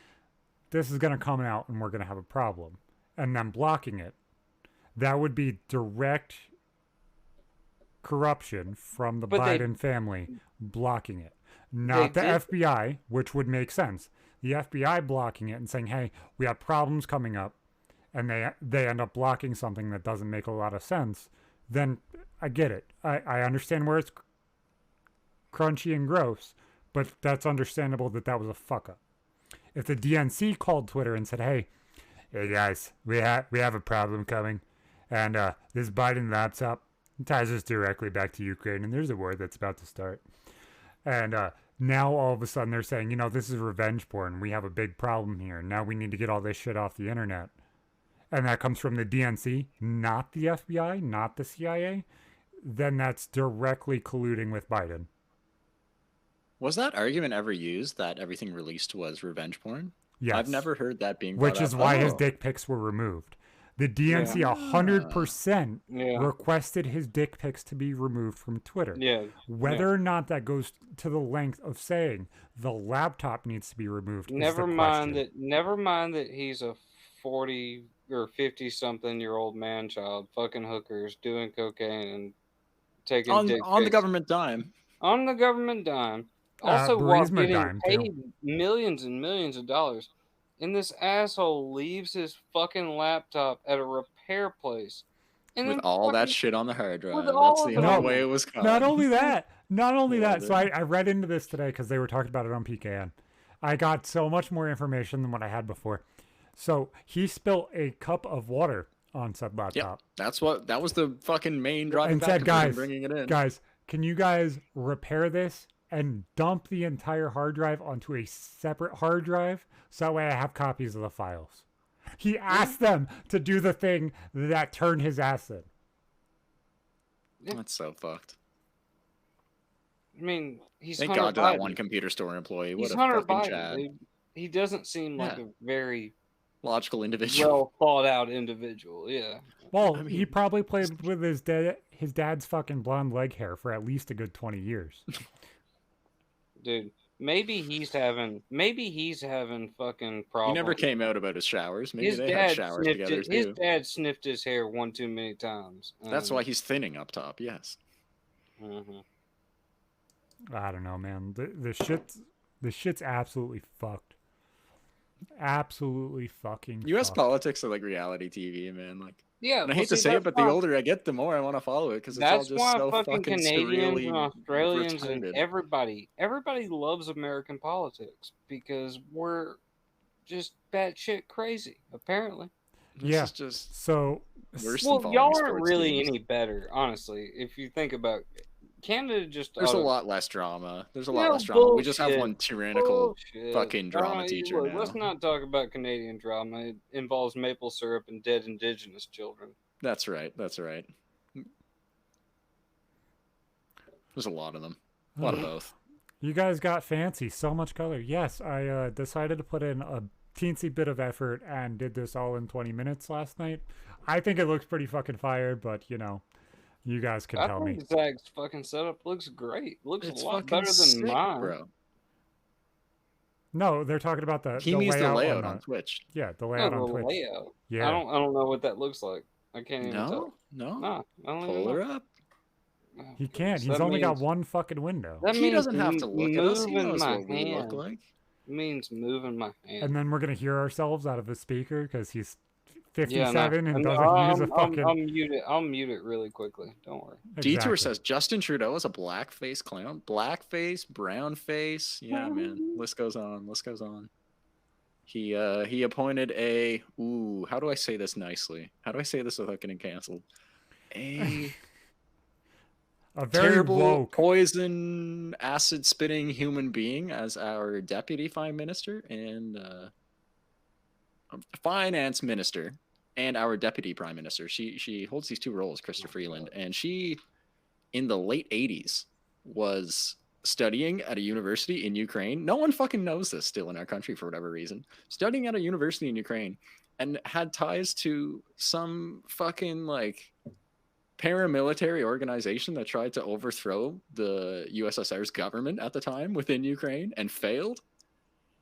this is going to come out and we're going to have a problem," and then blocking it. That would be direct corruption from the Biden family blocking it, not the FBI, which would make sense. The FBI blocking it and saying, "Hey, we have problems coming up," and they end up blocking something that doesn't make a lot of sense. Then I get it. I understand where it's crunchy and gross, but that's understandable that was a fuck up. If the DNC called Twitter and said, "Hey guys, we have a problem coming, and this Biden laptop ties us directly back to Ukraine, and there's a war that's about to start," and now all of a sudden they're saying, this is revenge porn. We have a big problem here. Now we need to get all this shit off the internet, and that comes from the DNC, not the FBI, not the CIA. Then that's directly colluding with Biden. Was that argument ever used that everything released was revenge porn? Yes. I've never heard that being brought Which is up. why his dick pics were removed. The DNC 100% requested his dick pics to be removed from Twitter. Yeah. Whether or not that goes to the length of saying the laptop needs to be removed. Never mind that he's a 40 or 50 something year old man child fucking hookers, doing cocaine and taking dick on the pics. government dime. On the government dime. Also, while Burisma getting dime, paid too. millions and millions of dollars, and this asshole leaves his fucking laptop at a repair place, and With all that shit on the hard drive. with all That's of the it only on way there. it was caught. Not only that. Love So it. I read into this today because they were talking about it on PKN. I got so much more information than what I had before. So he spilled a cup of water on said laptop. That was the fucking main driving And factor said, for him guys, bringing it in. guys, can you guys repair this and dump the entire hard drive onto a separate hard drive so that way I have copies of the files? He asked them to do the thing that turned his ass in. That's so fucked. I mean, he's Thank Hunter God to Biden. that one computer store employee. What He's a Hunter fucking Biden, Chad. dude. He doesn't seem like a very Logical individual. well thought out individual. Yeah. Well, he probably played with his dad's fucking blonde leg hair for at least a good 20 years. Dude, maybe he's having fucking problems. He never came out about his showers. Maybe His they had showers together too. His dad sniffed his hair one too many times. That's why he's thinning up top. Yes. Mm-hmm. I don't know, man. The shit's absolutely fucked. Absolutely fucking U.S. fucked. politics are like reality TV, man. Like, yeah, and I hate to say it, but the older I get, the more I want to follow it because it's all that's just why so fucking Canadians surreally and Australians retarded. and everybody loves American politics because we're just batshit crazy, apparently. Yeah. This is just So worse Well, than y'all following aren't sports really teams. any better, honestly. If you think about Canada, just There's a lot less drama. There's a lot less drama. We just have one tyrannical fucking drama teacher look, now. Let's not talk about Canadian drama. It involves maple syrup and dead Indigenous children. That's right. That's right. There's a lot of them. A lot of both. you guys got fancy. So much color. Yes, I decided to put in a teensy bit of effort and did this all in 20 minutes last night. I think it looks pretty fucking fire, but you guys can tell me. Zach's fucking setup looks great. Looks It's a lot fucking better than sick, mine. bro. No, they're talking about the He means the layout on the, Twitch. Yeah, the layout No, on the Twitch. layout. Yeah. I don't know what that looks like. I can't even tell. No. Nah, I don't even Pull know. her up. He can't. So He's that only got means- one fucking window. That He means doesn't have to look at us. He moving knows my what we look hand. like. It means moving my hand. And then we're gonna hear ourselves out of a speaker because he's 57 Yeah, and doesn't use a fucking. I'll mute it really quickly. Don't worry. Detour Exactly. says Justin Trudeau is a blackface clown. Blackface, brown face. Yeah, man. List goes on. List goes on. He appointed a how do I say this nicely? How do I say this without getting canceled? A very terrible woke poison acid spitting human being as our deputy prime minister and finance minister and our deputy prime minister. She holds these two roles, Krista Freeland, and she in the late 80s was studying at a university in Ukraine. No one fucking knows this still in our country for whatever reason. Studying at a university in Ukraine and had ties to some fucking like paramilitary organization that tried to overthrow the USSR's government at the time within Ukraine and failed.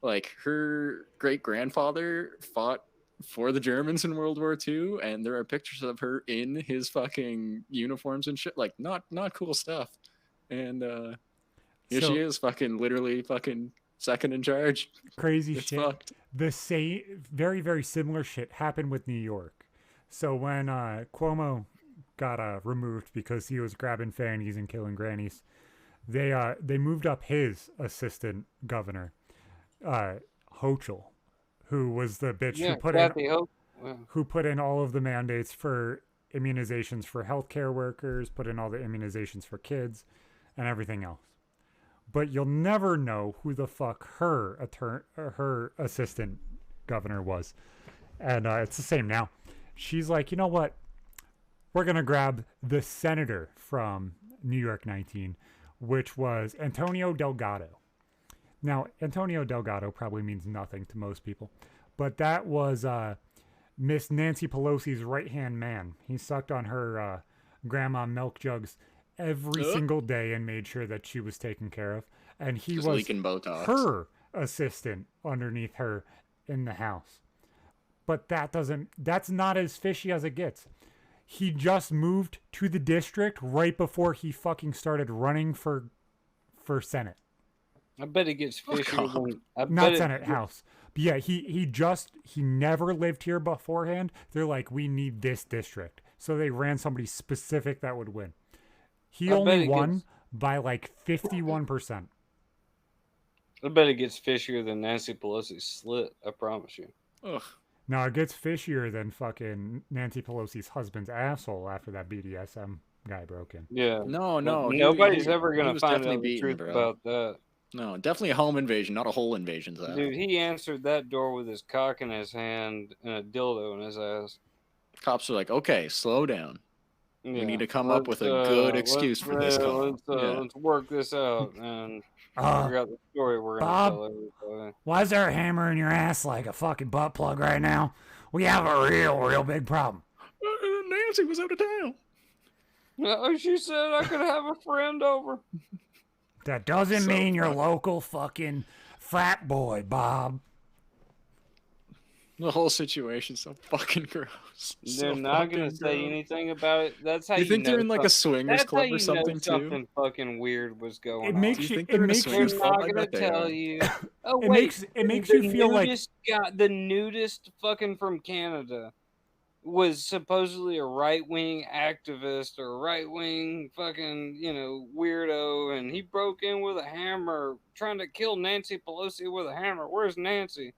Like her great grandfather fought for the Germans in World War II, and there are pictures of her in his fucking uniforms and shit. Like not cool stuff. And here she is, fucking literally fucking second in charge. Crazy it's shit. Fucked. The same, very, very similar shit happened with New York. So when Cuomo got removed because he was grabbing fannies and killing grannies, they moved up his assistant governor, Hochul, who was the bitch who put in all of the mandates for immunizations for healthcare workers, put in all the immunizations for kids, and everything else. But you'll never know who the fuck her assistant governor was. And it's the same now. She's like, you know what? We're going to grab the senator from New York 19, which was Antonio Delgado. Now, Antonio Delgado probably means nothing to most people, but that was Miss Nancy Pelosi's right-hand man. He sucked on her grandma milk jugs every single day and made sure that she was taken care of. And he was leaking Botox. Her assistant underneath her in the house. But that's not as fishy as it gets. He just moved to the district right before he fucking started running for Senate. I bet it gets fishier than not Senate, House. But yeah, he never lived here beforehand. They're like, we need this district. So they ran somebody specific that would win. He only won by like 51%. I bet it gets fishier than Nancy Pelosi's slit, I promise you. Ugh. No, it gets fishier than fucking Nancy Pelosi's husband's asshole after that BDSM guy broke in. Yeah. No. Nobody's ever going to find out the truth about that. No, definitely a home invasion, not a whole invasion. Dude, he answered that door with his cock in his hand and a dildo in his ass. Cops are like, okay, slow down. Yeah. We need to come up with a good excuse for this call. Let's work this out and figure out the story we're going to tell everybody. Why is there a hammer in your ass like a fucking butt plug right now? We have a real big problem. Nancy was out of town. She said I could have a friend over. That doesn't mean your local fucking frat boy, Bob. The whole situation's so fucking gross. They're not going to say anything about it. That's how you think they're in like a swingers club or something too? Something fucking weird was going on. They're not going to tell you. Oh, it makes you feel like the nudist fucking from Canada was supposedly a right-wing activist or right-wing fucking, weirdo, and he broke in with a hammer trying to kill Nancy Pelosi with a hammer. Where's Nancy?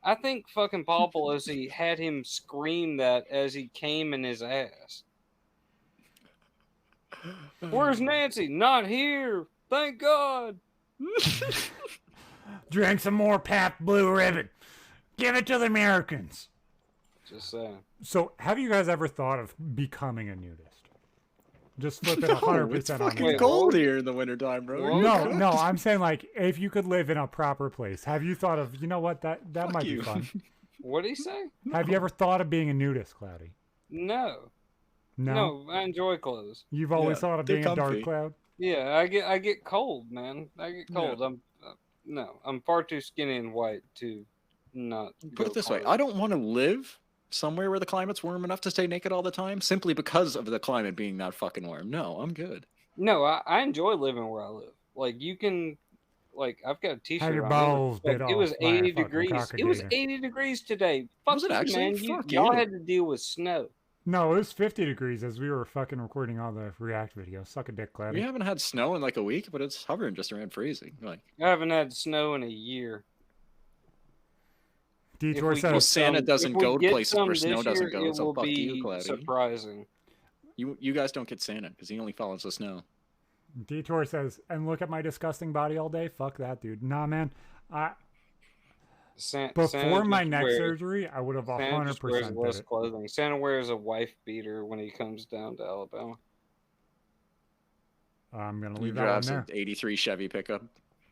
I think fucking Paul Pelosi had him scream that as he came in his ass. Where's Nancy? Not here. Thank God. Drink some more Pabst Blue Ribbon. Give it to the Americans. Just saying. So, have you guys ever thought of becoming a nudist? Just flip it 100% it's fucking cold here in the wintertime, bro. No, I'm saying like if you could live in a proper place, have you thought of, you know what, that might be fun. What did he say? Have you ever thought of being a nudist, Cloudy? No, I enjoy clothes. You've always thought of being a dark cloud? Yeah, I get cold, man. I get cold. Yeah. I'm far too skinny and white to not. Put it this way, I don't want to live somewhere where the climate's warm enough to stay naked all the time simply because of the climate being that fucking warm. No, I'm good. No, I enjoy living where I live. Like you can, like I've got a t-shirt. Have your balls bit off. It was 80 degrees. It was 80 degrees today. Fuck was it actually? Man. Y'all had to deal with snow. No, it was 50 degrees as we were fucking recording all the React videos. Suck a dick, Cloudy. We haven't had snow in like a week, but it's hovering just around freezing. Like I haven't had snow in a year. Detour we get says, Well, Santa some- doesn't if we go to get places some where snow this doesn't year, go, it so will fuck you, be Cloudy. surprising. You guys don't get Santa because he only follows the snow. Detour says, and look at my disgusting body all day. Fuck that, dude. Nah, man. Before Santa my just neck wears- surgery, I would have Santa just wears 100% less did it. clothing. Santa wears a wife beater when he comes down to Alabama. I'm gonna He leave that one drives there. an '83 Chevy pickup.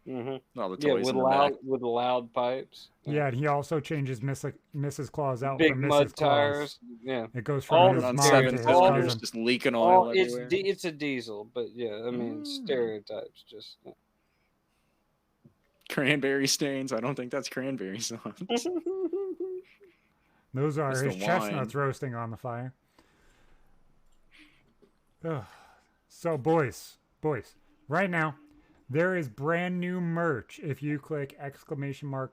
Mm-hmm. All the Yeah, toys with in the back. loud pipes. Yeah, and he also changes Mrs. Claus out Big for mud Mrs. Claus. tires. Yeah. It goes All from his the on mom seven to his all cylinders, cousin. just leaking oil It's everywhere. it's a diesel, but yeah, I mean stereotypes. Just Cranberry stains. I don't think that's cranberry sauce. Those are That's his the chestnuts roasting on the fire. Ugh. So, boys, right now, there is brand new merch. If you click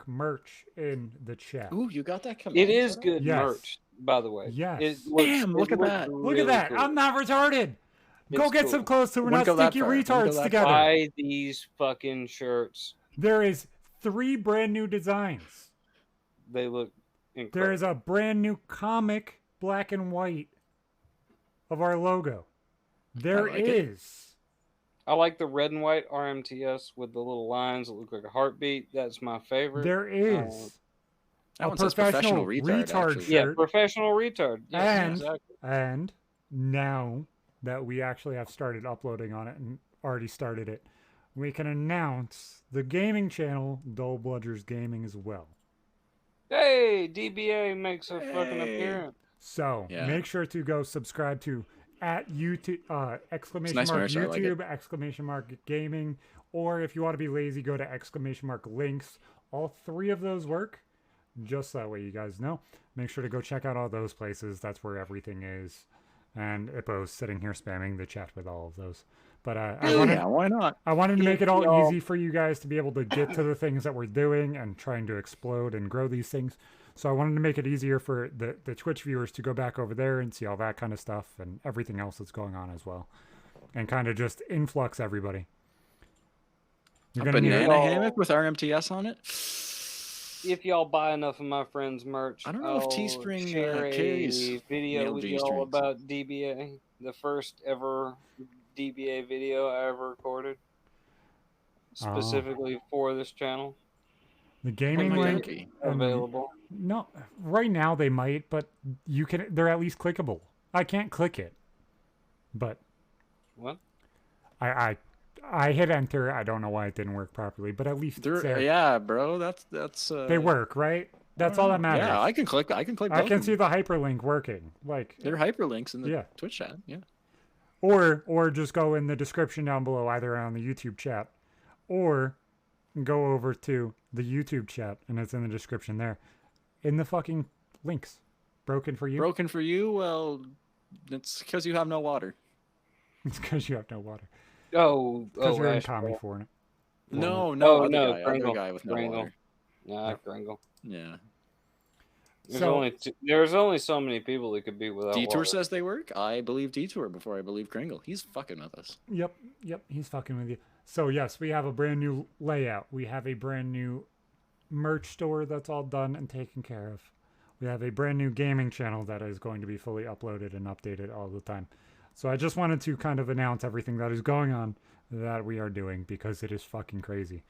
!merch in the chat. Ooh, you got that? it is good Yes. merch, by the way. Yes. It looks, Damn, look it at looks that. Look really at that. cool. I'm not retarded. Go It's get cool. some clothes so we're Wouldn't not go that stinky far. Wouldn't go retards that together. Buy these fucking shirts. There is 3 brand new designs. They look incredible. There is a brand new comic, black and white, of our logo. There like it. is. I like the red and white RMTS with the little lines that look like a heartbeat. That's my favorite. There is That a one says professional professional retard. retard Actually. yeah, shirt. professional retard. Yes, And- exactly. And now that we actually have started uploading on it and already started it, we can announce the gaming channel, Dull Bludgers Gaming, as well. Hey, DBA makes a fucking Hey. appearance. So Yeah. make sure to go subscribe to at YouTube exclamation nice mark merch, I like YouTube exclamation mark gaming, or if you want to be lazy, go to exclamation mark links. All 3 of those work. Just that way you guys know. Make sure to go check out all those places. That's where everything is. And Ippo's sitting here spamming the chat with all of those. But Yeah, why not? I wanted to make it all y'all- easy for you guys to be able to get to the things that we're doing and trying to explode and grow these things. So I wanted to make it easier for the Twitch viewers to go back over there and see all that kind of stuff and everything else that's going on as well. And kind of just influx everybody. A You're gonna need banana all- hammock with RMTS on it? If y'all buy enough of my friend's merch, I don't know if I'll Teespring, share a carries video male with G-strings. y'all about DBA, the first ever DBA video I ever recorded, specifically for this channel. the gaming Like my link. Yankee. Available. No, right now they might, but you can. They're at least clickable. I can't click it, but What? I hit enter. I don't know why it didn't work properly, but at least it's there. Yeah, bro. That's They work, right? That's all that matters. Yeah, I can click. I can click. I both can of see them. the hyperlink working. Like, They're hyperlinks in the Yeah. Twitch chat. Yeah. or just go in the description down below, either on the YouTube chat, or go over to the YouTube chat, and it's in the description there, in the fucking links. Broken for you. Broken for you? Well, it's because you have no water. It's because you have no water. Oh, Because you're in Ash Tommy Ball. for it. No, Oh, no, other no, guy, Kringle. other guy with no Kringle. water. Nah, Kringle. Yeah. So- There's only so many people that could be without Detour water. says they work. I believe Detour before I believe Kringle. He's fucking with us. Yep, he's fucking with you. So yes, we have a brand new layout. We have a brand new merch store that's all done and taken care of. We have a brand new gaming channel that is going to be fully uploaded and updated all the time. So I just wanted to kind of announce everything that is going on that we are doing, because it is fucking crazy.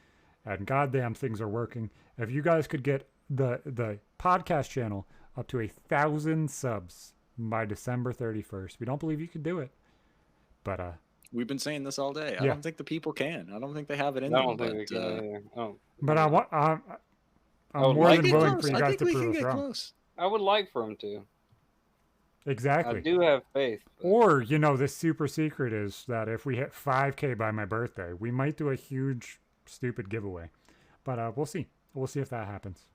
And goddamn, things are working. If you guys could get the podcast channel up to 1,000 subs by December 31st, we don't believe you could do it. But We've been saying this all day. I Yeah. don't think the people can. I don't think they have it in I them. don't think we but, can either. Oh. But I'm would more like than to get willing for you I guys think to we prove can us get wrong. close. I would like for him to. I Exactly. do have faith. but- Or, the super secret is that if we hit 5K by my birthday, we might do a huge, stupid giveaway. But we'll see. We'll see if that happens.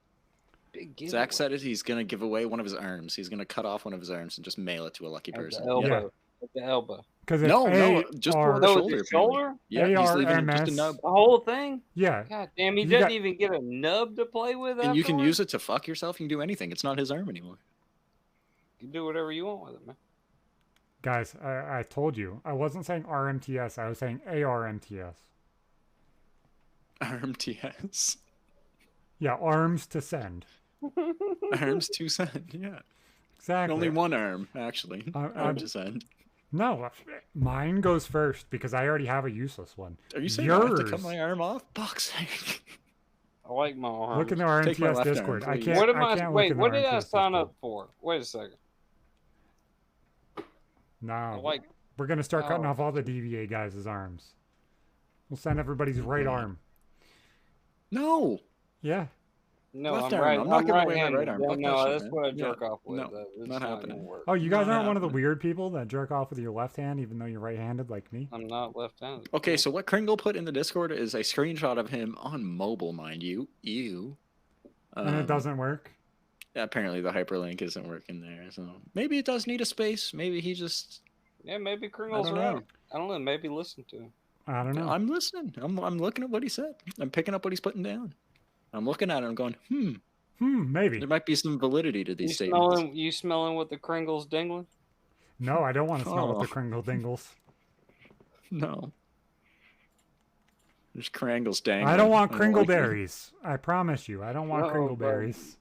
Big giveaway. Zach said it. He's gonna give away one of his arms. He's gonna cut off one of his arms and just mail it to a lucky At the person. elbow. At the elbow. Because No, just below the No, shoulder. his apparently. shoulder? Yeah, he's leaving just a ARMS. nub. The whole thing? Yeah. God damn, he You doesn't got- even get a nub to play with. And you can afterwards? use it to fuck yourself. You can do anything. It's not his arm anymore. You can do whatever you want with it, man. Guys, I told you. I wasn't saying RMTS. I was saying ARMTS. RMTS. Yeah, arms to send. Arms to send. Yeah. Exactly. Only one arm, actually. I'm- Arm to send. No, mine goes first because I already have a useless one. Are you saying I have to cut my arm off? Fuck's sake. I like my arms. Look in the Take my RMTS left arm, Discord. I please. can't. What am I can't look wait, in the what did I RMTS sign Discord. up for? Wait a second. I No, like we're gonna start cutting Oh. off all the DVA guys' arms. We'll send everybody's right arm. No. Yeah. no, Left I'm arm. right. I'm not I'm giving away my right-handed. right arm. Yeah, Fuck that no, shit, that's man. what I Yeah. jerk off with. No, It's not gonna happening. work. Oh, you guys Not aren't one of the happening. weird people that jerk off with your left hand, even though you're right-handed like me. I'm not left-handed. Okay, so what Kringle put in the Discord is a screenshot of him on mobile, mind you. And it doesn't work. Apparently the hyperlink isn't working there, so maybe it does need a space. Maybe he just. Yeah, maybe Kringle's don't right. know. I don't know. Maybe listen to him. I don't know. I'm listening. I'm looking at what he said. I'm picking up what he's putting down. I'm looking at it. I'm going, Maybe. there might be some validity to You these statements. smelling what the Kringle's dingling? No, I don't want to smell what the Oh. Kringle dingles. No. There's Krangles dangling. I don't want like Kringle it. berries. I promise you, I don't want No, Kringle but- berries.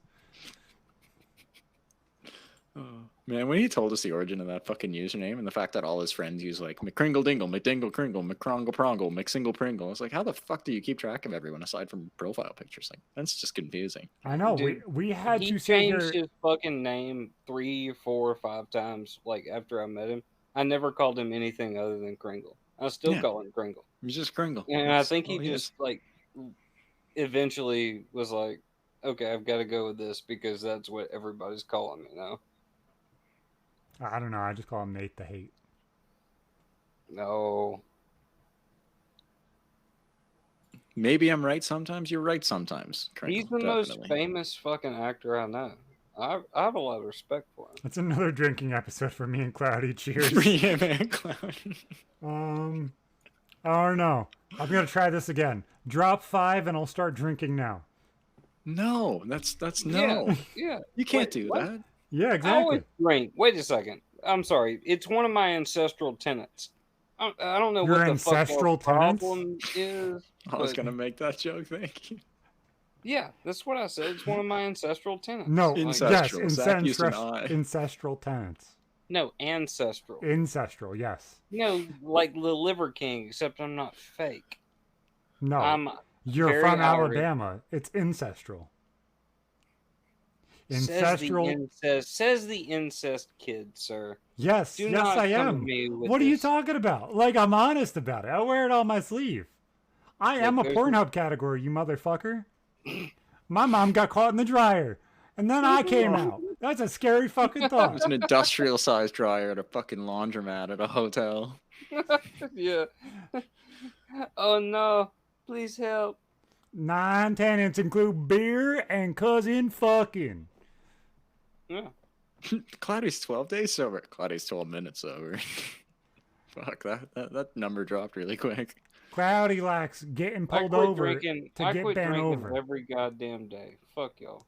Oh, man, when he told us the origin of that fucking username and the fact that all his friends use like McKringle Dingle, McDingle Kringle, McCrongle Prongle, McSingle Pringle, it's like, how the fuck do you keep track of everyone aside from profile pictures? Like, that's just confusing. I know. Dude, we had He to say changed here. his fucking name 3, 4, or 5 times. Like after I met him, I never called him anything other than Kringle. I still Yeah. call him Kringle. He's just Kringle. And I That's think he all is. just like eventually was like, okay, I've got to go with this because that's what everybody's calling me now. I don't know. I just call him Nate the Hate. No. Maybe I'm right sometimes. You're right sometimes. Kringle, He's the most definitely. famous fucking actor I know. I have a lot of respect for him. It's another drinking episode for me and Cloudy. Cheers. Yeah, man, clown. I don't know. I'm gonna try this again. Drop 5 and I'll start drinking now. No, that's no. Yeah. You can't Wait, do what? that. Yeah, I exactly. always drink. Wait a second. I'm sorry. It's one of my ancestral tenets. I don't know Your what the ancestral fuck our tenets? problem is. I was but gonna make that joke. Thank you. yeah, that's what I said. It's one of my ancestral tenets. No, Like, Ancestral. yes, Zach used an ancestral, I. ancestral tenants. no, ancestral. Ancestral, yes. No, like the Liver King, except I'm not fake. No, I'm you're very from Irish. Alabama. It's ancestral. says Ancestral. says the incest kid, sir. Yes, Do yes, not I come at am. me with What are you this. talking about? Like, I'm honest about it. I wear it on my sleeve. I am a there's- Pornhub category, you motherfucker. My mom got caught in the dryer, and then I came out. That's a scary fucking It thought. was an industrial sized dryer at a fucking laundromat at a hotel. Yeah. Oh no! Please help. 9 tenants include beer and cousin fucking. Yeah. Cloudy's 12 days sober. Cloudy's 12 minutes sober. Fuck, that number dropped really quick. Cloudy likes getting I pulled quit over drinking. to I get quit bent drinking over. every goddamn day. Fuck y'all.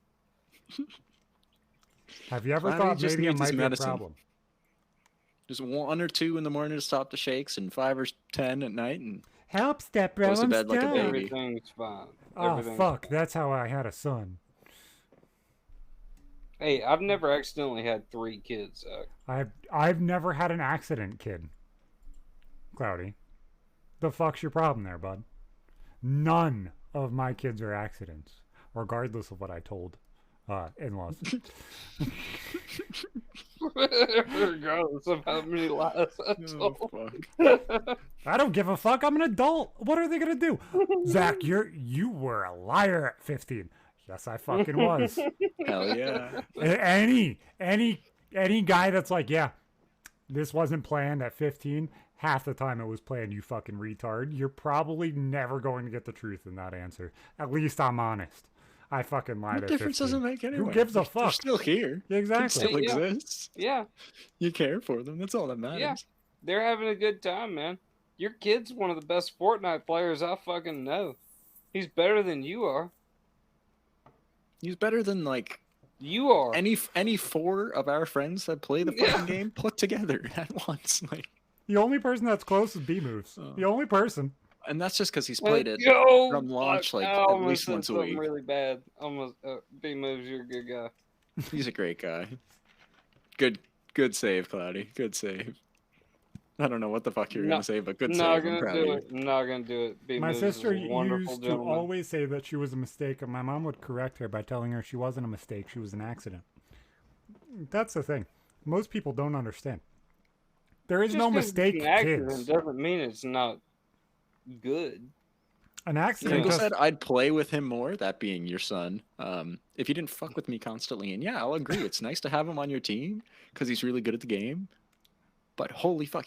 Have you ever Cloudy thought just maybe it needs his might be a medicine. problem? Just 1 or 2 in the morning to stop the shakes, and 5 or 10 at night, and Help, step bro, Goes to I'm bed like a stuck. baby. Everything's fine. Oh Everything's fuck, fine. that's how I had a son. Hey, I've never accidentally had 3 kids. I've never had an accident, kid. Cloudy. The fuck's your problem there, bud? None of my kids are accidents, regardless of what I told in-laws. Regardless of how many lies I oh, told. fuck. I don't give a fuck. I'm an adult. What are they gonna do? Zach, you were a liar at 15. Yes, I fucking was. Hell yeah. Any guy that's like, yeah, this wasn't planned at 15, half the time it was planned, you fucking retard. You're probably never going to get the truth in that answer. At least I'm honest. I fucking lied What at difference 15. does it make anyway? gives a They're fuck? still here. It Exactly. still Yeah. exists. Yeah, You care for them. That's all that matters. Yeah. they're having a good time, man. Your kid's one of the best Fortnite players I fucking know. He's better than you are. He's better than like You are. any 4 of our friends that play the fucking game put together at once. Like, The only person that's close is B moves. Oh. The only person. And that's just because he's Let's played it go! from launch Fuck, like I at almost least said once a something week. really bad. Almost, B-Moves, you're a good guy. He's a great guy. Good save, Cloudy. Good save. I don't know what the fuck you're gonna say, but good Not save. I'm gonna proud of do you. it. Not gonna do it. My B-Moves sister is a wonderful used to gentleman. always say that she was a mistake, and my mom would correct her by telling her she wasn't a mistake, she was an accident. That's the thing. Most people don't understand. There is Just no 'cause it's mistake, an accident kids. doesn't mean it's not good. An accident Pringle just said I'd play with him more, that being your son. If he didn't fuck with me constantly. And yeah, I'll agree. It's nice to have him on your team because he's really good at the game. But holy fuck,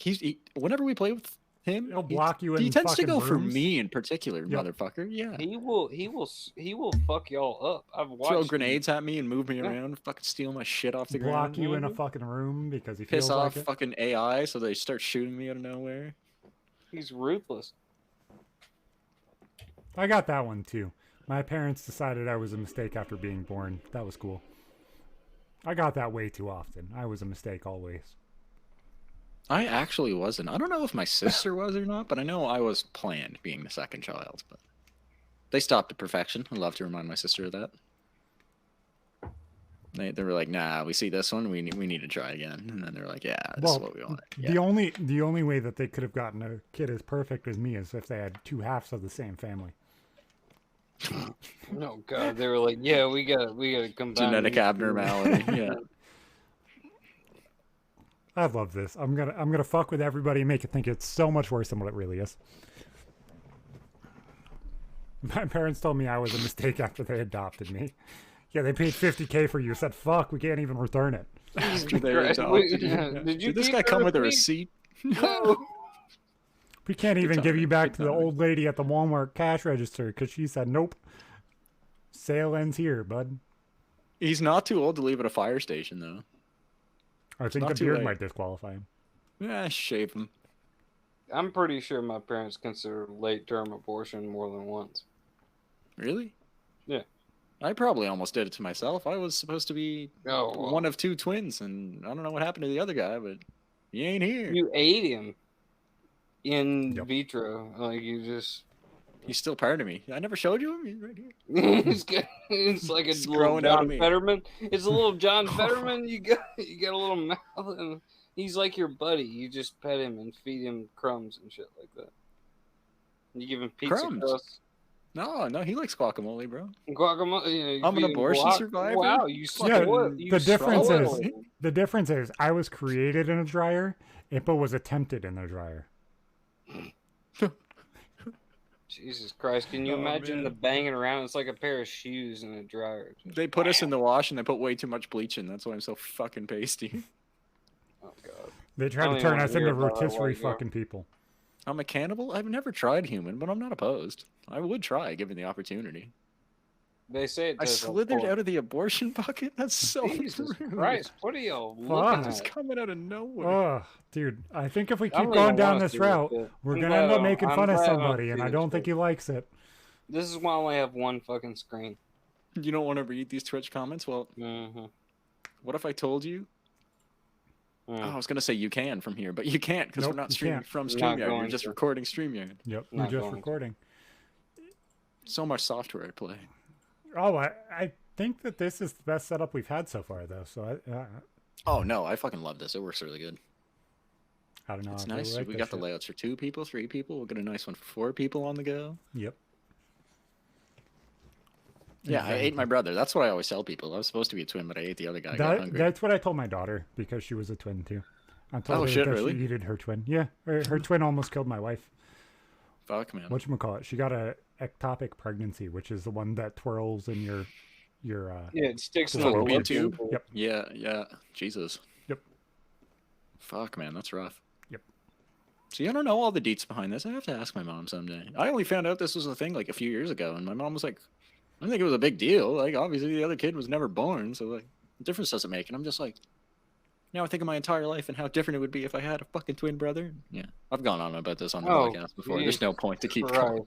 whenever we play with him, he'll block you in he tends to fucking go for rooms. me in particular, Yep. motherfucker. Yeah. He will fuck y'all up. I've watched Throw him. grenades at me and move me around, fucking steal my shit off the Block ground. you in a fucking room because he Piss feels off like it. fucking AI so they start shooting me out of nowhere. He's ruthless. I got that one too. My parents decided I was a mistake after being born. That was cool. I got that way too often. I was a mistake always. I actually wasn't. I don't know if my sister was or not, but I know I was planned being the second child. But they stopped at perfection. I love to remind my sister of that. They were like, nah, we see this one, we need to try again. And then they're like, yeah, this is what we want. Yeah. The only way that they could have gotten a kid as perfect as me is if they had two halves of the same family. Oh god, they were like, yeah, we gotta combine Genetic these two. abnormality. Yeah. I love this. I'm gonna fuck with everybody and make it think it's so much worse than what it really is. My parents told me I was a mistake after they adopted me. Yeah, they paid $50K for you. Said, fuck, we can't even return it. After they Christ, adopted you. Did you Did this keep guy the come with a receipt? receipt? No. We can't even give timing, you back good to the timing. old lady at the Walmart cash register because she said, nope. Sale ends here, bud. He's not too old to leave at a fire station, though. I think not the too beard late. might disqualify him. Yeah, shave him. I'm pretty sure my parents consider late-term abortion more than once. Really? Yeah. I probably almost did it to myself. I was supposed to be Oh, well. one of two twins, and I don't know what happened to the other guy, but he ain't here. You ate him in Yep. vitro. Like, you just... He's still part of me. I never showed you him. He's right here. it's like a It's little growing out of John me. Fetterman. It's a little John Fetterman. You got a little mouth, and he's like your buddy. You just pet him and feed him crumbs and shit like that. You give him pizza Crumbs? crust, No, he likes guacamole, bro. guacamole. You know, you I'm an feed him abortion survivor? Wow, you Yeah, spoiled. You the difference spoiled is him. the difference is I was created in a dryer, but was attempted in the dryer. Jesus Christ! Can you Oh, imagine man. the banging around? It's like a pair of shoes in a dryer. They put us in the wash and they put way too much bleach in. That's why I'm so fucking pasty. Oh god. They tried I to don't turn even us wanna into hear about that rotisserie right now. fucking people. I'm a cannibal? I've never tried human, but I'm not opposed. I would try, given the opportunity. They say it I does. slithered out of the abortion bucket? That's so Jesus rude. Christ! What are y'all Fuck. looking Just at? coming out of nowhere. Oh, dude, I think if we I keep don't going even down wanna this see route, this shit. we're I'm gonna end glad up making I'm fun of glad I don't somebody, see and I this don't think shit. he likes it. This is why I only have one fucking screen. You don't want to read these Twitch comments? Well, Mm-hmm. what if I told you? Oh, I Mm. was gonna say you can from here, but you can't because Nope, we're not you streaming can't. from Not StreamYard. You're going just to. recording StreamYard. Yep, we're Not just going to. recording. So much software I play. Oh, I think that this is the best setup we've had so far, though. So Oh no, I fucking love this. It works really good. I don't know. It's I really nice. like We this got the shit. layouts for 2 people, 3 people. We'll get a nice one for 4 people on the go. Yep. Yeah, I ate Exactly. my brother. That's what I always tell people. I was supposed to be a twin, but I ate the other guy. I got That, hungry. that's what I told my daughter because she was a twin too. I told Oh, her shit, that really? she needed her twin. Yeah, her twin almost killed my wife. Fuck, man. Whatchamacallit? She got a ectopic pregnancy, which is the one that twirls in your Yeah, it sticks in Just the like me fallopian too. tube. Yep. Yeah. Jesus. Yep. Fuck, man, that's rough. Yep. See, I don't know all the deets behind this. I have to ask my mom someday. I only found out this was a thing like a few years ago, and my mom was like, I don't think it was a big deal. Like, obviously, the other kid was never born, so, like, the difference doesn't make. And I'm just like, now I think of my entire life and how different it would be if I had a fucking twin brother. Yeah, I've gone on about this on the Oh, podcast before. There's no point to keep Christ. going.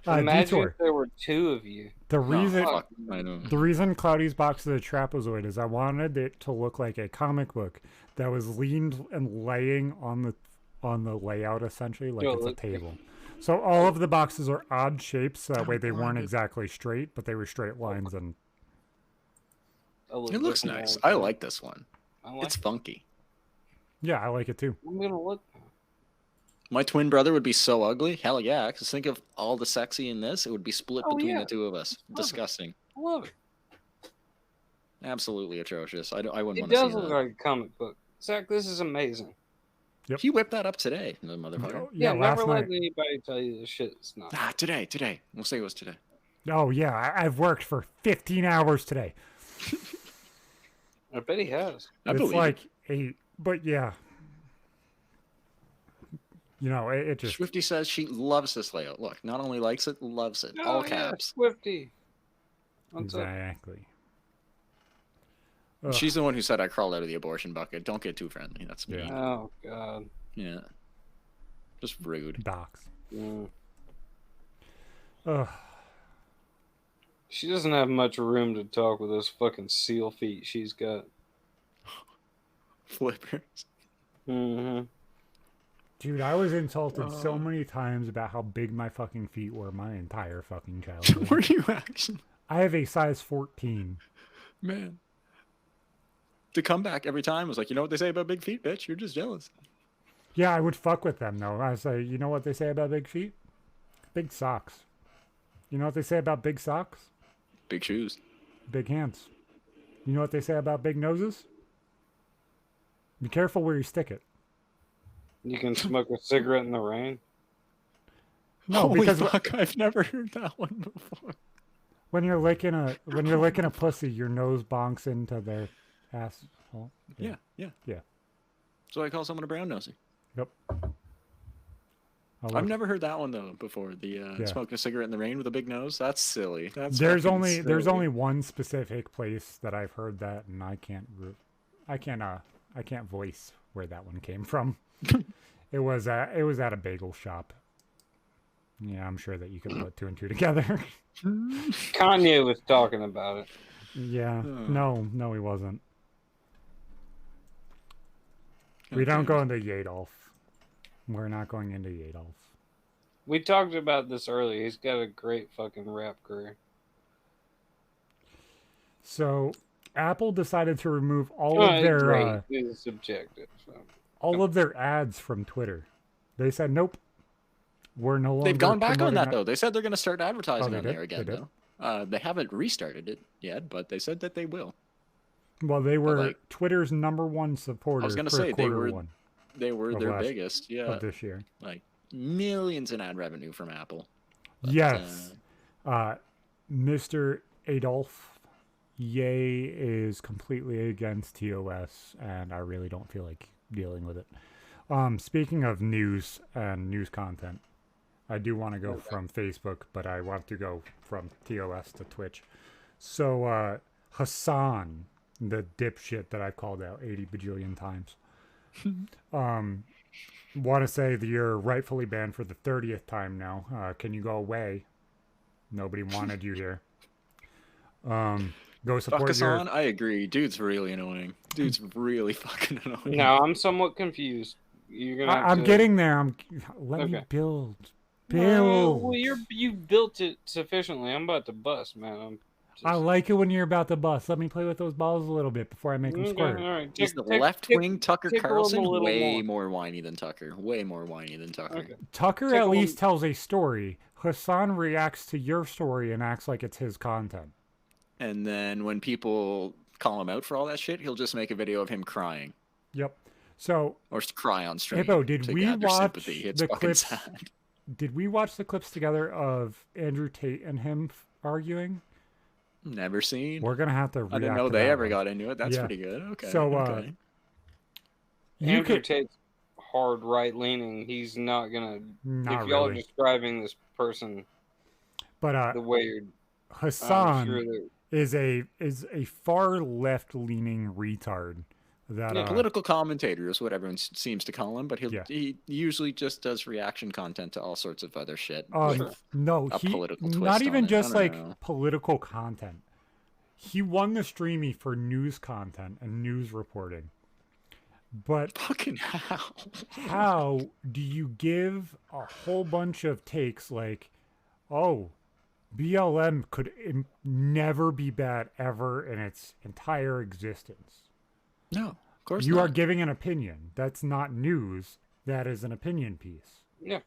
Imagine Detour. if there were 2 of you. The Oh, reason fuck, I know. the reason Cloudy's Box of the Trapezoid is I wanted it to look like a comic book that was leaned and laying on the layout essentially like Yo, it's a look- table. So all of the boxes are odd shapes, so that way they weren't blinded. exactly straight, but they were straight lines. And It looks nice. I like this one. It's funky. yeah, I like it too. I'm gonna look. My twin brother would be so ugly. Hell yeah. Because think of all the sexy in this. It would be split Oh, between yeah. the two of us. Love it. Disgusting. I love it. Absolutely atrocious. I wouldn't It want to see does look that. like a comic book. Zach, this is amazing. Yep. He whipped that up today, the motherfucker. Oh, Yeah, last never let night. anybody tell you this shit is not. Ah, today. We'll say it was today. Oh yeah, I've worked for 15 hours today. I bet he has. I It's believe like 8, but yeah. You know, it it. just Swifty says she loves this layout. Look, not only likes it, loves it. All caps. Yeah, Swifty. What's up? exactly. Ugh. She's the one who said I crawled out of the abortion bucket. Don't get too friendly. That's me. Yeah. Oh God. Yeah. Just rude. Docs. Mm. Ugh. She doesn't have much room to talk with those fucking seal feet she's got. Flippers. Mm-hmm. Dude, I was insulted so Oh. many times about how big my fucking feet were my entire fucking Were childhood. you actually? I have a size 14. Man. The comeback every time was like, you know what they say about big feet, bitch? You're just jealous. Yeah, I would fuck with them though. I say, you know what they say about big feet? Big socks. You know what they say about big socks? Big shoes. Big hands. You know what they say about big noses? Be careful where you stick it. You can smoke a cigarette in the rain. No, Holy because fuck, I've never heard that one before. when you're licking a pussy, your nose bonks into their asshole. Yeah. Yeah. So I call someone a brown nosy. Yep. I've never heard that one though before. The smoking a cigarette in the rain with a big nose. That's silly. That's There's fucking only silly. one specific place that I've heard that, and I can't voice where that one came from. It was at a bagel shop. Yeah, I'm sure that you could put 2 and 2 together. Kanye was talking about it. Yeah. Oh. No, he wasn't. We don't go into Yadolf. We're not going into Yadolf. We talked about this earlier. He's got a great fucking rap career. So, Apple decided to remove all of their great is subjective. So. all of their ads from Twitter. They said, nope, we're no longer. They've gone back on promoting that though. They said they're going to start advertising they on did? there again They did? though. They haven't restarted it yet, but they said that they will. Well, they were like- Twitter's #1 supporter. I was going to for say they quarter were one their last- biggest. Yeah, of this year. like millions in ad revenue from Apple. But, Yes. Mr. Adolf Ye is completely against TOS, and I really don't feel like dealing with it. Speaking of news and news content, I do want to go from Facebook, but I want to go from TOS to Twitch. So, Hassan, the dipshit that I've called out 80 bajillion times, want to say that you're rightfully banned for the 30th time now. Can you go away? Nobody wanted you here. Go support Fuck-a-san, I agree. Dude's really annoying. Dude's really fucking annoying. No, I'm somewhat confused. You're gonna. Have I'm to... getting there. Let me Okay. build. Well, you built it sufficiently. I'm about to bust, man. I'm just... I like it when you're about to bust. Let me play with those balls a little bit before I make them Okay, squirt. all right. He's the Tick- left tick- wing Tucker tickle him a Carlson, little way more. more whiny than Tucker. Way more whiny than Tucker. Okay. Tucker Tickle at least him. tells a story. Hassan reacts to your story and acts like it's his content. And then when people call him out for all that shit, he'll just make a video of him crying. Yep. So, Or cry on stream. Hippo, did to we gather watch sympathy. It's the fucking clips? sad. Did we watch the clips together of Andrew Tate and him arguing? Never seen. We're gonna have to. I didn't react know to they that ever one. got into it. That's Yeah. pretty good. Okay. So, okay. You Andrew could Tate's hard right leaning. He's not gonna. not if y'all are really, describing this person but the way you're, I'm Hassan sure that is a far left leaning retard. That Yeah, Political commentator is what everyone seems to call him, but Yeah. he usually just does reaction content to all sorts of other shit. Sure. no, a he political not twist even on it. just I like don't know. political content. He won the Streamy for news content and news reporting. But Fucking hell. how do you give a whole bunch of takes like, oh, BLM could never be bad ever in its entire existence? No, of course You not. are giving an opinion. That's not news. That is an opinion piece. Yeah.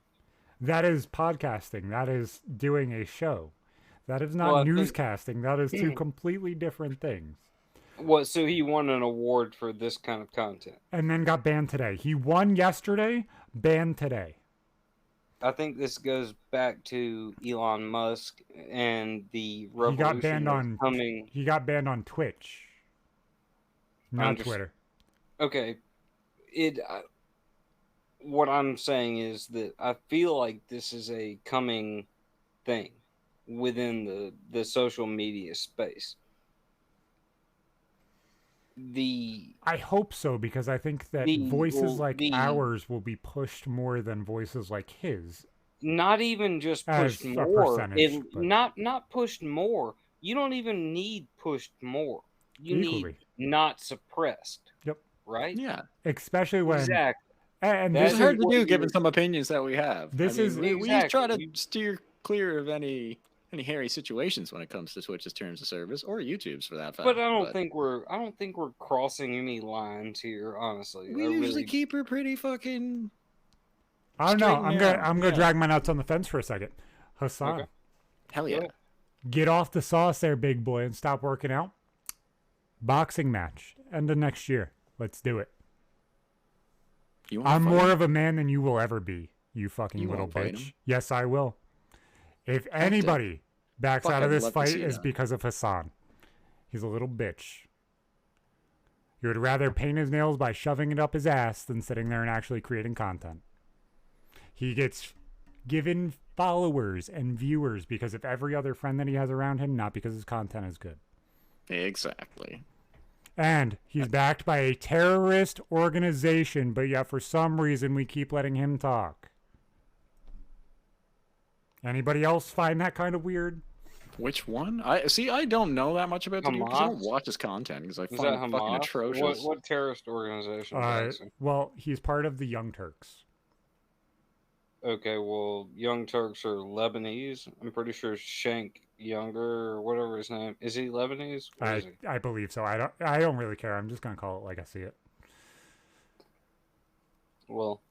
That is podcasting. That is doing a show. That is not Well, I think- newscasting. That is two completely different things. What? So he won an award for this kind of content. And then got banned today. He won yesterday, banned today. I think this goes back to Elon Musk and the He got revolution banned that's on coming. He got banned on Twitch. Not Twitter. Okay, what I'm saying is that I feel like this is a coming thing within the social media space. I hope so, because I think that voices like ours will be pushed more than voices like his. Not even just pushed As a more. percentage, but- Not pushed more. You don't even need pushed more. You Equally. need not suppressed. Yep. Right? Yeah. Especially when Exactly. and That's this It's is hard to what do you're- given some opinions that we have. This I mean, is- we try Exactly. to steer clear of any hairy situations when it comes to Twitch's terms of service or YouTube's for that fact. But I don't think we're crossing any lines here, honestly. we I usually really- keep her pretty fucking. I don't know. straight I'm and gonna narrow. I'm gonna Yeah. drag my nuts on the fence for a second. Hassan, Okay. Hell yeah. Cool. get off the sauce there, big boy, and stop working out. Boxing match. End of next year. Let's do it. You wanna I'm fight more him? of a man than you will ever be, you fucking You little won't fight bitch. him? Yes, I will. If anybody backs Fuck, out of I'd this love to fight, see is that. because of Hassan. He's a little bitch. You would rather paint his nails by shoving it up his ass than sitting there and actually creating content. He gets given followers and viewers because of every other friend that he has around him, not because his content is good. Exactly. And he's backed by a terrorist organization, but yet for some reason we keep letting him talk. Anybody else find that kind of weird? Which one? I don't know that much about the dude because I don't Hamas? watch his content because I Is that find it fucking Hamas? atrocious. What terrorist organization? is that? Well, he's part of the Young Turks. Okay, well, Young Turks are Lebanese. I'm pretty sure Shank Younger or whatever his name is. He Lebanese? Or is he? I believe so. I don't really care. I'm just gonna call it like I see it. Well,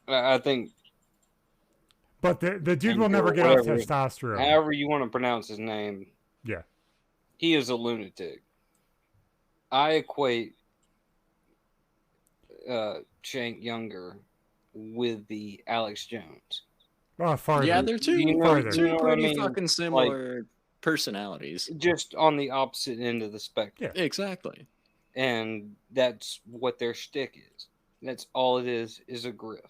I think But the dude And will never or get off whatever. testosterone. however you want to pronounce his name, Yeah. he is a lunatic. I equate Shank Younger with the Alex Jones. Oh, farther. Yeah, they're two, You know- farther. two you know what I pretty mean? fucking similar personalities. Just on the opposite end of the spectrum. Yeah. Exactly. And that's what their shtick is. That's all it is a grift.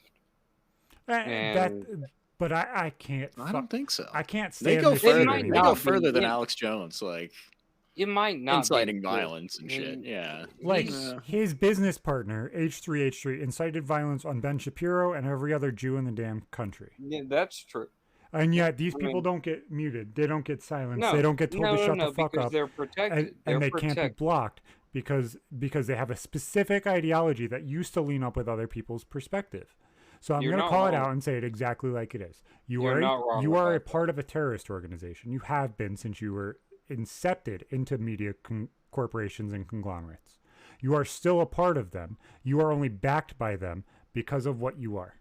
But I can't. I don't think so. I can't They stand go this It shit further. might They anymore. go not be, further than yeah. Alex Jones, like It might not inciting be violence and shit. Mm, Yeah. Like Yeah. his business partner, H3H3, incited violence on Ben Shapiro and every other Jew in the damn country. Yeah, that's true. And yet these I people mean- don't get muted. They don't get silenced. No, they don't get told to shut the fuck because up. they're protected. And They're they can't be protected. blocked because they have a specific ideology that used to lean up with other people's perspective. So I'm You're going to not call it wrong. out and say it exactly like it is. You're not wrong You with are a that. part of a terrorist organization. You have been since you were incepted into media corporations and conglomerates. You are still a part of them. You are only backed by them because of what you are.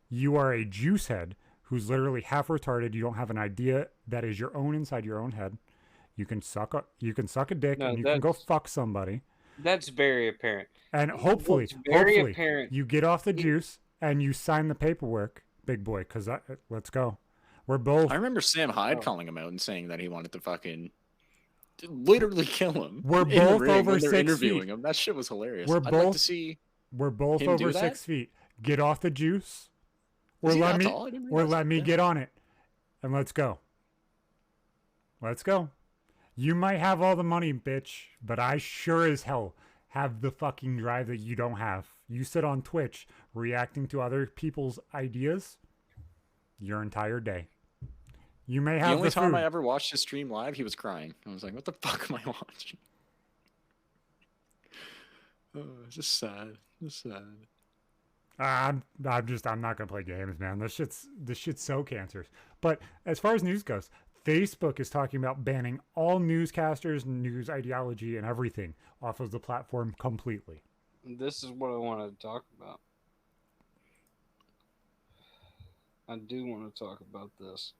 You are a juice head who's literally half retarded. You don't have an idea that is your own inside your own head. You can suck a dick No, and you can go that's- fuck somebody. That's very apparent. And hopefully, What's very hopefully apparent- you get off the juice and you sign the paperwork, big boy, because let's go. We're both I remember Sam Hyde Oh. calling him out and saying that he wanted to fucking literally kill him. We're in the both ring over when they're 6 interviewing feet. him. That shit was hilarious. We're I'd like both- to see. we're both him do over that? 6 feet. Get off the juice, or Is he let that me, tall? I didn't or realize let that. me Yeah. get on it, and let's go. Let's go. You might have all the money, bitch, but I sure as hell have the fucking drive that you don't have. You sit on Twitch reacting to other people's ideas your entire day. You may The have only the time food. I ever watched his stream live, he was crying. I was like, "What the fuck am I watching?" Just sad. Just sad. I'm not gonna play games, man. This shit's so cancerous. But as far as news goes, Facebook is talking about banning all newscasters, news ideology, and everything off of the platform completely. This is what I want to talk about. I do want to talk about this.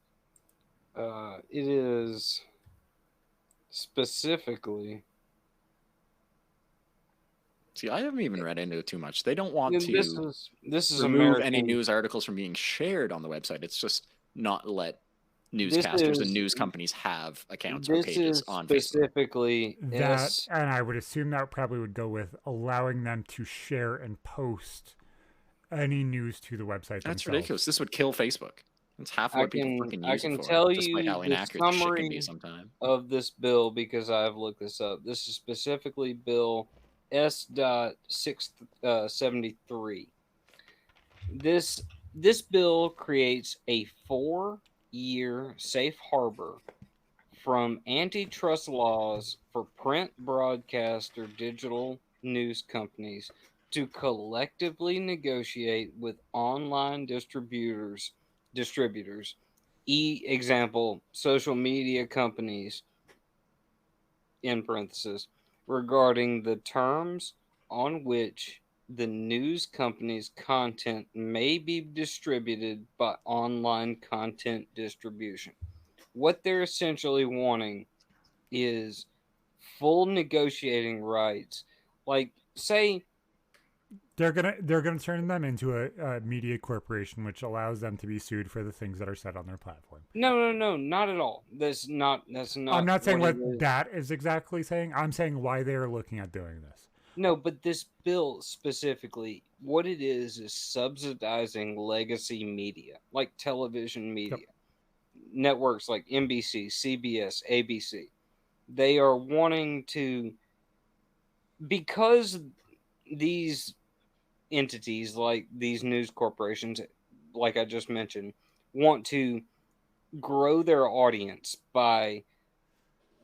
It is specifically. See, I haven't even read into it too much. They don't want This to is remove any American. news articles from being shared on the website. It's just not let This newscasters and is news companies have accounts or this pages is on Facebook. specifically That, and I would assume that probably would go with allowing them to share and post any news to the website That's themselves. ridiculous. This would kill Facebook. That's half I what people can freaking I use can it for, tell despite you how the inaccurate the shit can be summary sometimes. of this bill because I've looked this up. This is specifically Bill S.673. This bill creates a 4-year safe harbor from antitrust laws for print, broadcast, or digital news companies to collectively negotiate with online distributors, example, social media companies, in parentheses, regarding the terms on which the news company's content may be distributed by online content distribution. What they're essentially wanting is full negotiating rights. Like, say, They're gonna turn them into a media corporation, which allows them to be sued for the things that are said on their platform. no, not at all. That's not I'm not saying what what it is. that is exactly saying. I'm saying why they are looking at doing this. No, but this bill specifically, what it is subsidizing legacy media, like television media, networks like NBC, CBS, ABC. They are wanting to, because these entities, like these news corporations, like I just mentioned, want to grow their audience by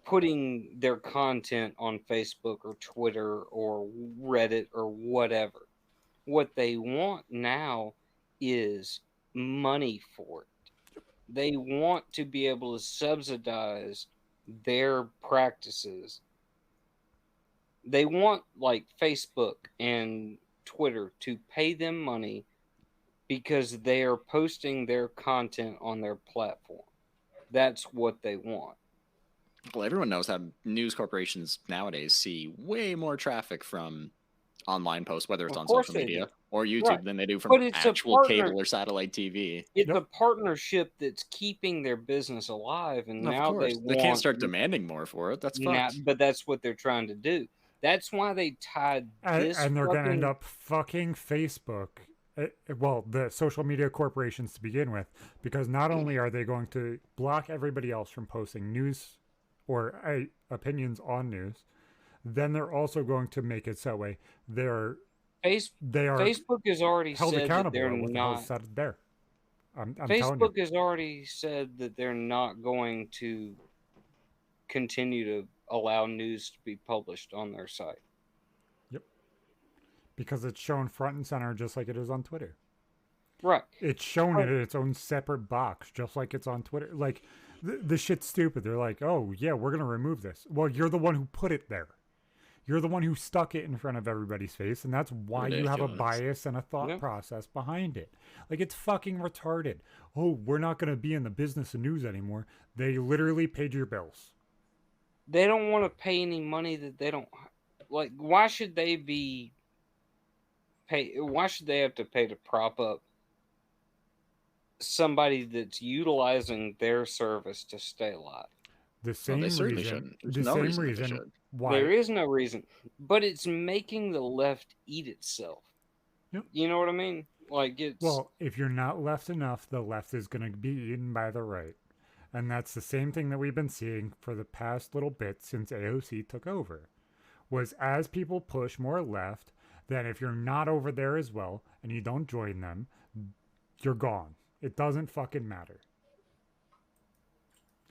putting their content on Facebook or Twitter or Reddit or whatever. What they want now is money for it. They want to be able to subsidize their practices. They want, like, Facebook and Twitter to pay them money because they are posting their content on their platform. That's what they want. Well, everyone knows that news corporations nowadays see way more traffic from online posts, whether it's Of on course social they media do. or YouTube, Right. than they do from But it's a actual partner. cable or satellite TV. It's Yep. a partnership that's keeping their business alive, and Of now they course, they can't want start demanding more for it. That's now, fucked. but that's what they're trying to do. That's why they tied this And they're gonna end fucking up fucking Facebook. Well, the social media corporations to begin with, because not only are they going to block everybody else from posting news or opinions on news, then they're also going to make it so way they're face. they are Facebook has already held said that accountable. they're Or what the hell is not. said there? I'm telling you. Facebook has already said that they're not going to continue to allow news to be published on their site. Yep. Because it's shown front and center just like it is on Twitter. Right. It's shown in its own separate box, just like it's on Twitter. Like, the shit's stupid. They're like, oh, yeah, we're going to remove this. Well, you're the one who put it there. You're the one who stuck it in front of everybody's face, and that's why you have a Ridiculous. bias and a thought process behind it. Like, it's fucking retarded. Oh, we're not going to be in the business of news anymore. They literally paid your bills. They don't want to pay any money that they don't like. Why should they be pay? Why should they have to pay to prop up somebody that's utilizing their service to stay alive? The Well, same they certainly reason. shouldn't. There's The no same reason that they reason should. why. There is no reason, but it's making the left eat itself. Yep. You know what I mean? Like, it's Well, if you're not left enough, the left is going to be eaten by the right. And that's the same thing that we've been seeing for the past little bit since AOC took over. Was as people push more left, then if you're not over there as well and you don't join them, you're gone. It doesn't fucking matter.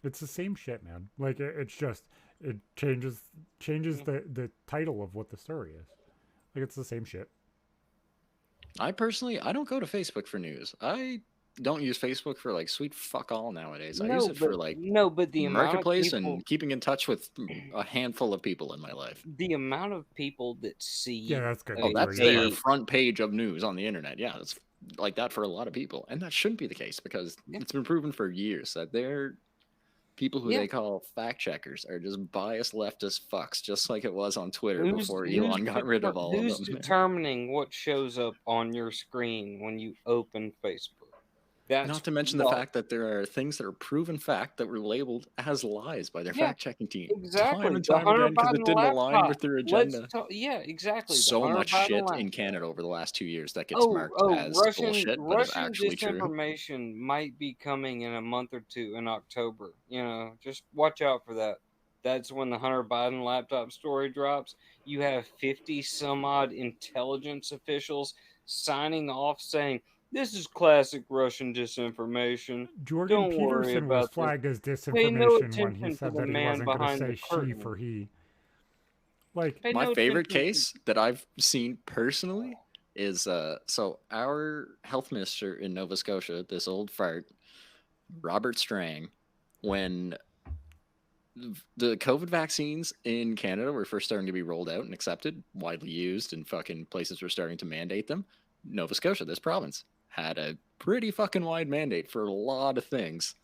It's the same shit, man. Like, it's just it changes the title of what the story is. Like, it's the same shit. I personally, I don't go to Facebook for news. I don't use Facebook for like sweet fuck all nowadays. I use it for like but the amount of marketplace people, and keeping in touch with a handful of people in my life. the amount of people that see, Yeah, that's good. Oh, that's Yeah. their front page of news on the internet. Yeah, it's like that for a lot of people, and that shouldn't be the case because it's been proven for years that they're people who they call fact checkers are just biased leftist fucks, just like it was on Twitter before Elon got rid of all of them. Who's determining what shows up on your screen when you open Facebook? Not to mention the fact that there are things that are proven fact that were labeled as lies by their fact-checking team. Exactly. Time and time again because it didn't align with their agenda. Exactly. So much shit in Canada over the last 2 years that gets marked as bullshit, but is actually true. Disinformation might be coming in a month or two in October. You know, just watch out for that. That's when the Hunter Biden laptop story drops. You have 50 some odd intelligence officials signing off saying, "This is classic Russian disinformation." Jordan Peterson was flagged as disinformation when he said that he wasn't going to say she for he. Like, my favorite case that I've seen personally is so our health minister in Nova Scotia, this old fart, Robert Strang, when the COVID vaccines in Canada were first starting to be rolled out and accepted, widely used, and fucking places were starting to mandate them. Nova Scotia, this province, had a pretty fucking wide mandate for a lot of things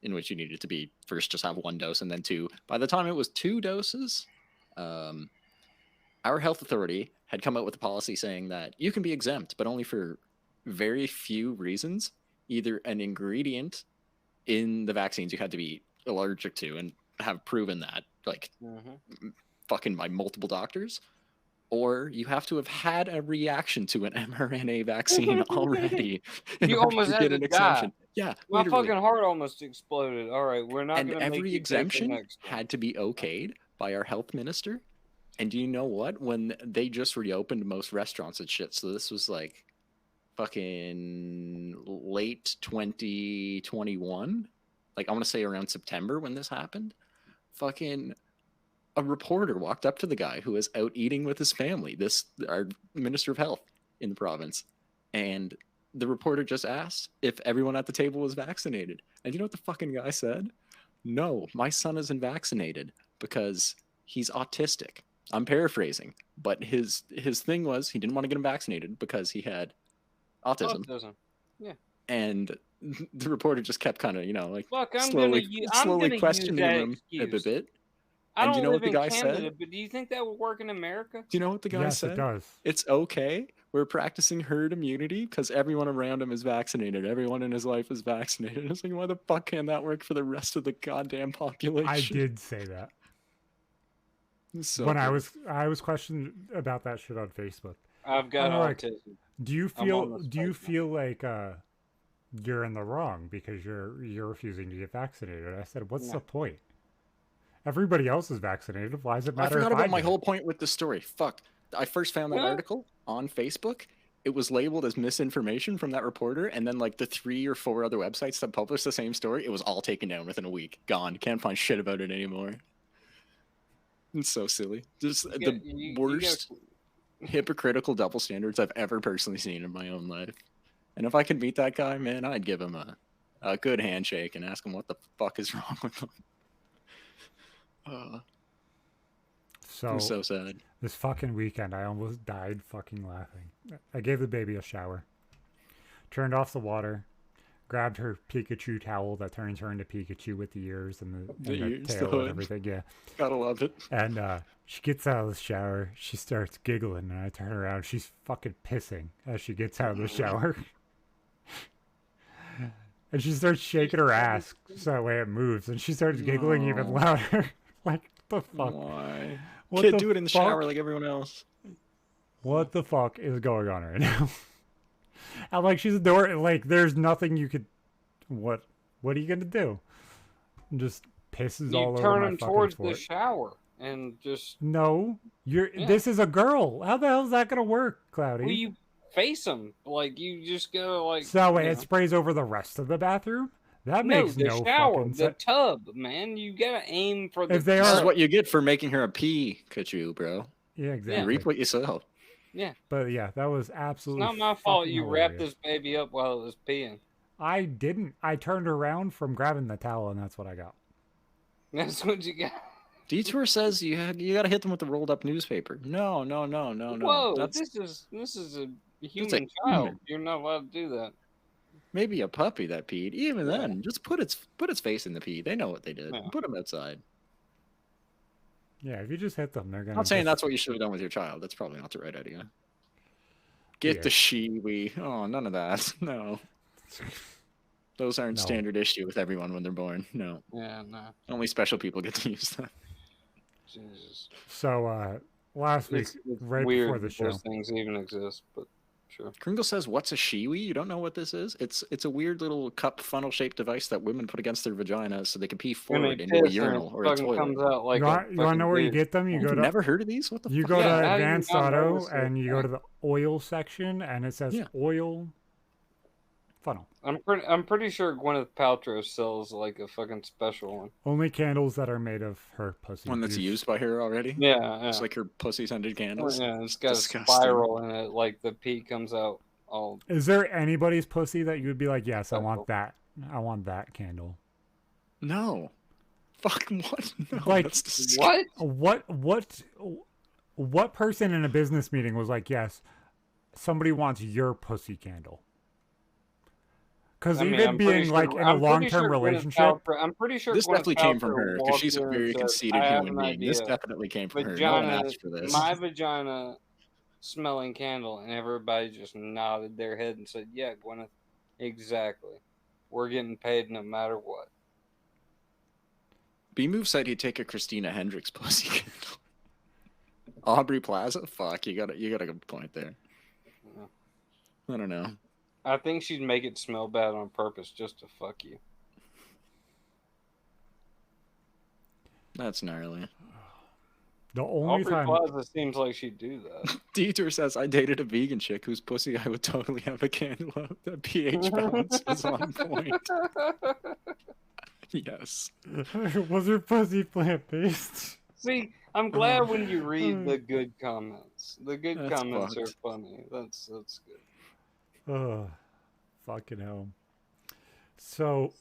in which you needed to be first just have one dose and then two. By the time it was 2 doses, our health authority had come out with a policy saying that you can be exempt, but only for very few reasons. Either an ingredient in the vaccines you had to be allergic to and have proven that, like, fucking by multiple doctors, or you have to have had a reaction to an mRNA vaccine already. You almost had to die. Yeah, my fucking heart almost exploded. All right, we're not. And every exemption had to be okayed by our health minister. And do you know what? When they just reopened most restaurants and shit, so this was like fucking late 2021. Like, I want to say around September when this happened. Fucking a reporter walked up to the guy who was out eating with his family, our minister of health in the province, and the reporter just asked if everyone at the table was vaccinated. And you know what the fucking guy said? No, my son isn't vaccinated because he's autistic. I'm paraphrasing, but his thing was he didn't want to get him vaccinated because he had autism. Yeah. And the reporter just kept kind of, like, I'm slowly questioning him a bit. I don't you know live what the in guy Canada, said? but do you think that would work in America? Do you know what the guy said? Yes, it does. It's okay. We're practicing herd immunity because everyone around him is vaccinated. Everyone in his life is vaccinated. It's like, why the fuck can that work for the rest of the goddamn population? I did say that. So when I was questioned about that shit on Facebook. I've got autism. Do you feel like you're in the wrong because you're refusing to get vaccinated? I said, what's the point? Everybody else is vaccinated. Why does it matter? I forgot about my whole point with the story. Fuck. I first found that article on Facebook. It was labeled as misinformation from that reporter, and then like the 3 or 4 other websites that published the same story, it was all taken down within a week. Gone. Can't find shit about it anymore. It's so silly. Just the worst hypocritical double standards I've ever personally seen in my own life. And if I could meet that guy, man, I'd give him a good handshake and ask him what the fuck is wrong with him. I'm so sad. This fucking weekend, I almost died fucking laughing. I gave the baby a shower, turned off the water, grabbed her Pikachu towel that turns her into Pikachu with the ears and the tail and everything. Yeah. Gotta love it. And she gets out of the shower. She starts giggling, and I turn around. She's fucking pissing as she gets out of the shower. And she starts shaking her ass so that way it moves. And she starts giggling even louder. Like, the fuck? Why? Kid, do it in the shower like everyone else. What the fuck is going on right now? I'm like, she's adoring. Like, there's nothing you could. What are you gonna do? Just pisses all over my fucking turn him towards foot. the shower and just. No, This is a girl. How the hell is that gonna work, Cloudy? Well, you face him like you just go like. So it sprays over the rest of the bathroom. That makes no shower, fucking the sense. tub, man. You gotta aim for the. If they This are is what you get for making her a Pikachu, bro. Yeah, exactly. You reap what you sow. Yeah. But yeah, that was It's absolutely not my fault fucking you wrapped hilarious. this baby up while it was peeing. I didn't. I turned around from grabbing the towel, and that's what I got. That's what you got. Detour says you got to hit them with the rolled up newspaper. No. Whoa, That's this is a a human child. human. You're not allowed to do that. Maybe a puppy that peed. Even Yeah. then, just put its face in the pee. They know what they did. Yeah. Put them outside. Yeah, if you just hit them, they're gonna. I'm not saying that's what you should have done with your child. That's probably not the right idea. Get the shiwi. Oh, none of that. No. Those aren't standard issue with everyone when they're born. No. Yeah, no. Only special people get to use them. Jesus. So last week, It's right weird before the that show, those things even exist, but sure. Kringle says, "What's a shiwi? You don't know what this is? It's a weird little cup funnel shaped device that women put against their vaginas so they can pee forward into a urinal or a fucking toilet." comes out like you want to know where you get them? You You've go to never heard of these? What the you fuck? go to Yeah, how do you Advanced not know Auto this and you go stuff? to the oil section, and it says oil funnel. I'm pretty sure Gwyneth Paltrow sells like a fucking special one. Only candles that are made of her pussy. One that's juice. used by her already? Yeah, It's like her pussy-scented candles. Yeah, it's got Disgusting. a spiral in it, like the pee comes out all. Is there anybody's pussy that you would be like, yes, I want Special. that. I want that candle. No. Fuck what? No, Like, that's disgusting. What? What person in a business meeting was like, yes, somebody wants your pussy candle? Because even being like in a long-term relationship, I'm pretty sure This Gwyneth definitely came from Paltrow her because walked she's a in and very said, conceited "I have human an being. This idea. definitely came from her. No one Vagina, asked for this. my vagina smelling candle," and everybody just nodded their head and said, "Yeah, Gwyneth, exactly. We're getting paid no matter what." B-Move said he'd take a Christina Hendricks pussy candle. Aubrey Plaza? Fuck, you got a good point there. Yeah. I don't know. I think she'd make it smell bad on purpose just to fuck you. That's gnarly. the only Aubrey time Plaza seems like she'd do that. Detour says, I dated a vegan chick whose pussy I would totally have a candle of. The pH balance was on point. Yes. was her pussy plant-based? See, I'm glad when you read the good comments. The good That's comments fucked. are funny. That's good. Oh, fucking hell. So,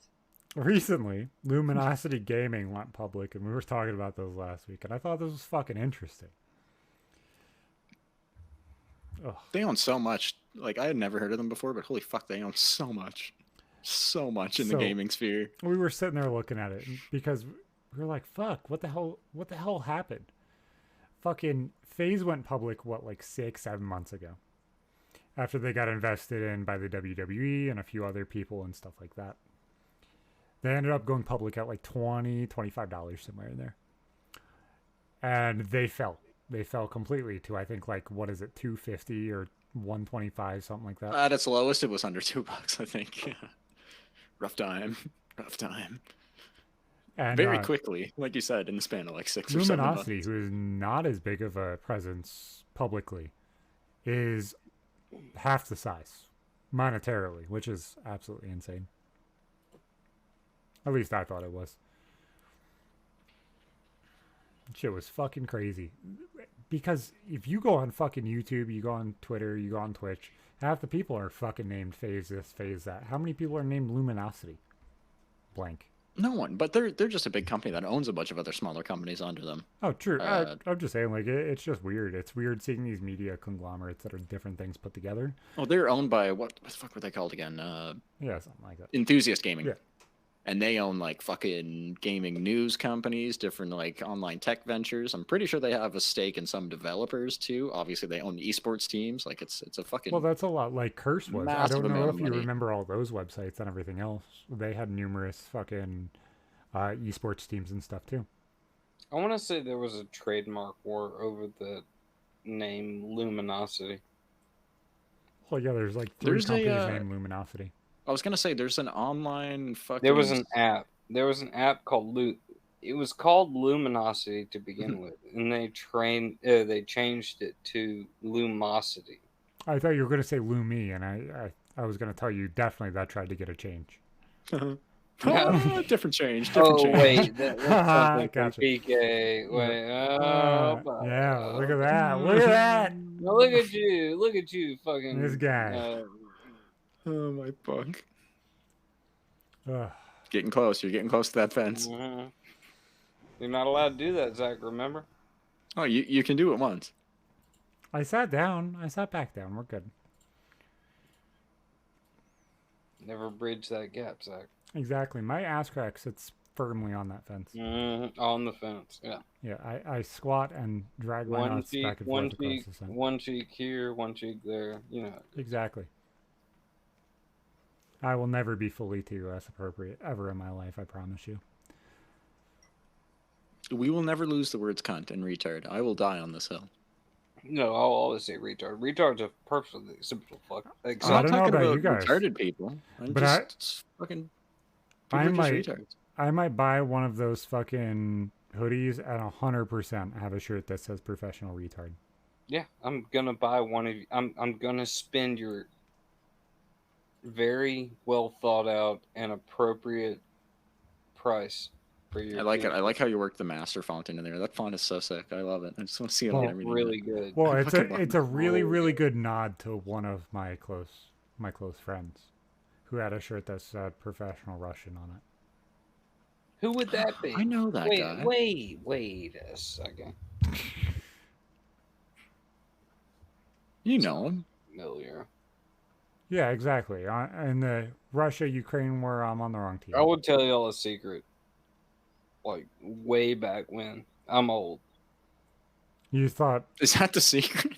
recently, Luminosity Gaming went public, and we were talking about those last week, and I thought this was fucking interesting. Ugh. They own so much. Like, I had never heard of them before, but holy fuck, they own so much. So much in the So- gaming sphere. We were sitting there looking at it because we were like, fuck, what the hell happened? Fucking FaZe went public, what, like 6-7 months ago, after they got invested in by the WWE and a few other people and stuff like that. They ended up going public at like $20, $25 somewhere in there. And they fell completely to, I think, like, what is it, $250 or $125, something like that. At its lowest, it was under $2, I think. Rough time. And Very quickly, like you said, in the span of like 6 or 7 months. Luminosity, who is not as big of a presence publicly, is half the size monetarily, which is absolutely insane. At least I thought it was. Shit was fucking crazy. Because if you go on fucking YouTube, you go on Twitter, you go on Twitch, half the people are fucking named FaZe this, FaZe that. How many people are named Luminosity? Blank. No one, but they're just a big company that owns a bunch of other smaller companies under them. Oh, true. I'm just saying, like, it's just weird. It's weird seeing these media conglomerates that are different things put together. Oh, they're owned by what the fuck were they called again? Yeah, something like that. Enthusiast Gaming. Yeah. And they own like fucking gaming news companies, different like online tech ventures. I'm pretty sure they have a stake in some developers too. Obviously, they own esports teams. Like it's a fucking. Well, that's a lot like Curse was. I massive don't know amount if of you money. remember all those websites and everything else. They had numerous fucking esports teams and stuff too. I want to say there was a trademark war over the name Luminosity. Well, yeah, there's like 3 There's a, companies named Luminosity. I was gonna say there's an online fucking. There was an app. There was an app called It was called Luminosity to begin with, and they changed it to Lumosity. I thought you were going to say Lumi, and I was going to tell you definitely that tried to get a change. Different change. Different change. Wait, that's something Gotcha. from PK. Wait, Yeah, look at that. Look at that. Now look at you, fucking This guy. Oh my fuck. Ugh. Getting close. You're getting close to that fence. mhm. You're not allowed to do that, Zach. Remember? Oh, you can do it once. I sat down. I sat back down. We're good. Never bridge that gap, Zach. Exactly. My ass crack sits firmly on that fence. On the fence. Yeah. Yeah, I squat and drag my nuts back and forth across the center. one cheek here, one cheek there. You know. Exactly. I will never be fully TOS appropriate ever in my life, I promise you. We will never lose the words cunt and retard. I will die on this hill. No, I'll always say retard. Retard's a perfectly acceptable fuck. I I'm don't not know talking about about you guys. retarded people. I'm But just fucking. People I are just might- retards. I might buy one of those fucking hoodies and 100% have a shirt that says professional retard. Yeah, I'm gonna buy one of you. I'm gonna spend your very well thought out and appropriate price for your. I like it. I t-shirt. like how you work the master font in there. That font is so sick. I love it. I just want to see it on Well, everything. Really good. Well, I it's fucking love a it. really Really really good. good nod to one of my close friends who had a shirt that said professional Russian on it. Who would that be? I know that guy. Wait a second. You know him. Familiar. Yeah, exactly. In the Russia-Ukraine war, I'm on the wrong team. I would tell y'all a secret. Like way back when. I'm old. You thought Is that the secret?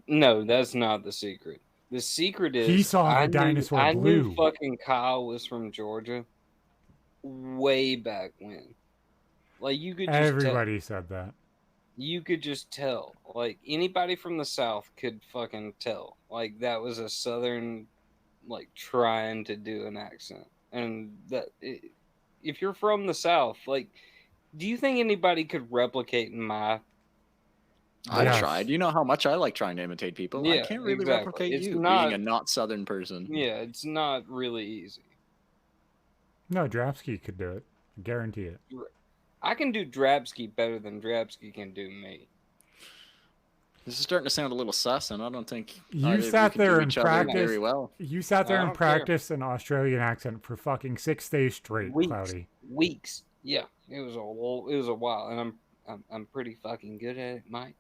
No, that's not the secret. The secret is He saw the dinosaur I blue. knew fucking Kyle was from Georgia way back when. Like you could just everybody said that. you could just tell. Like anybody from the South could fucking tell. Like that was a Southern, like trying to do an accent, and if you're from the South, like, do you think anybody could replicate my? I've Yes. tried. You know how much I like trying to imitate people. I Yeah, can't really exactly. replicate It's you not- being a not Southern person. Yeah, it's not really easy. No, Drapsky could do it. Guarantee it. I can do Drabsky better than Drabsky can do me. This is starting to sound a little sus, and I don't think You either of sat can there do and each other practiced- very well. You sat there I and don't care. practiced an Australian accent for fucking 6 days straight, Weeks. Cloudy. Weeks. Yeah, it was a while, and I'm pretty fucking good at it, Mike.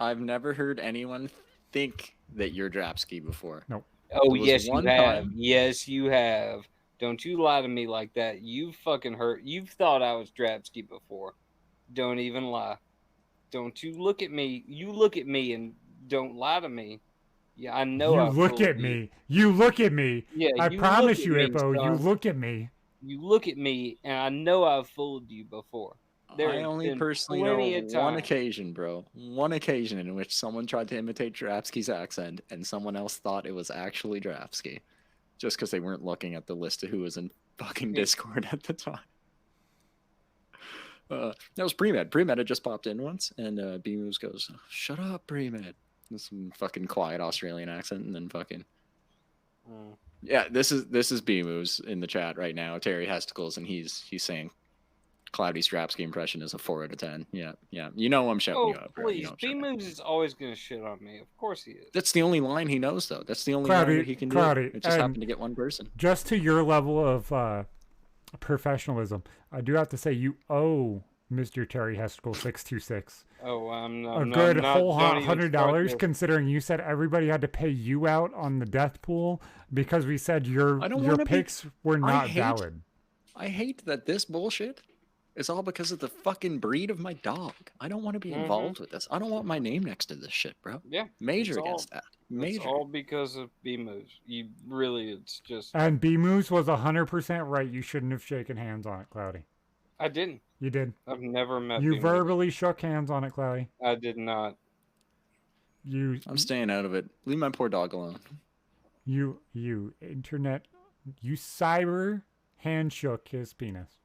I've never heard anyone think that you're Drapsky before. Oh There was yes, you one have. time- Yes, you have. Don't you lie to me like that. You fucking hurt. You've thought I was Drabsky before. Don't even lie. Don't you look at me. You look at me and don't lie to me. Yeah, I know. You I've look fooled at you. me. You look at me. Yeah, I you promise look you, at me, Hippo. You son. look at me. You look at me, and I know I've fooled you before. There I have only been personally know plenty of one times. occasion, bro. One occasion in which someone tried to imitate Drapsky's accent, and someone else thought it was actually Drapsky, just because they weren't looking at the list of who was in fucking Yeah. Discord at the time. That was Pre-Med. Pre-Med had just popped in once, and B-Moves goes, "Shut up, Pre-Med." With some fucking quiet Australian accent, and then fucking Mm. yeah. This is B-Moves in the chat right now. Terry Hesticles, and he's saying Cloudy Strapsky impression is a 4 out of 10. Yeah. You know I'm shutting Oh, you up, bro. You please. know I'm B shutting up. Moves is always going to shit on me. Of course he is. That's the only line he knows, though. That's the only Cloudy- line that he can Cloudy, do. It just and- happened to get one person. Just to your level of professionalism, I do have to say you owe Mr. Terry Hesticle 626 Oh, I'm a not. good not, whole don't even $100, start considering you said everybody had to pay you out on the death pool because we said your I don't your wanna be- picks were not hate- valid. I hate that this bullshit is all because of the fucking breed of my dog. I don't want to be Mhm. involved with this. I don't want my name next to this shit, bro. Yeah, Major it's all- against that. Major. It's all because of B Moves. You really, it's just. And B Moose was 100% right. You shouldn't have shaken hands on it, Cloudy. I didn't. You did. I've never met You B Moves. verbally shook hands on it, Cloudy. I did not. I'm staying out of it. Leave my poor dog alone. You internet, you cyber hand shook his penis.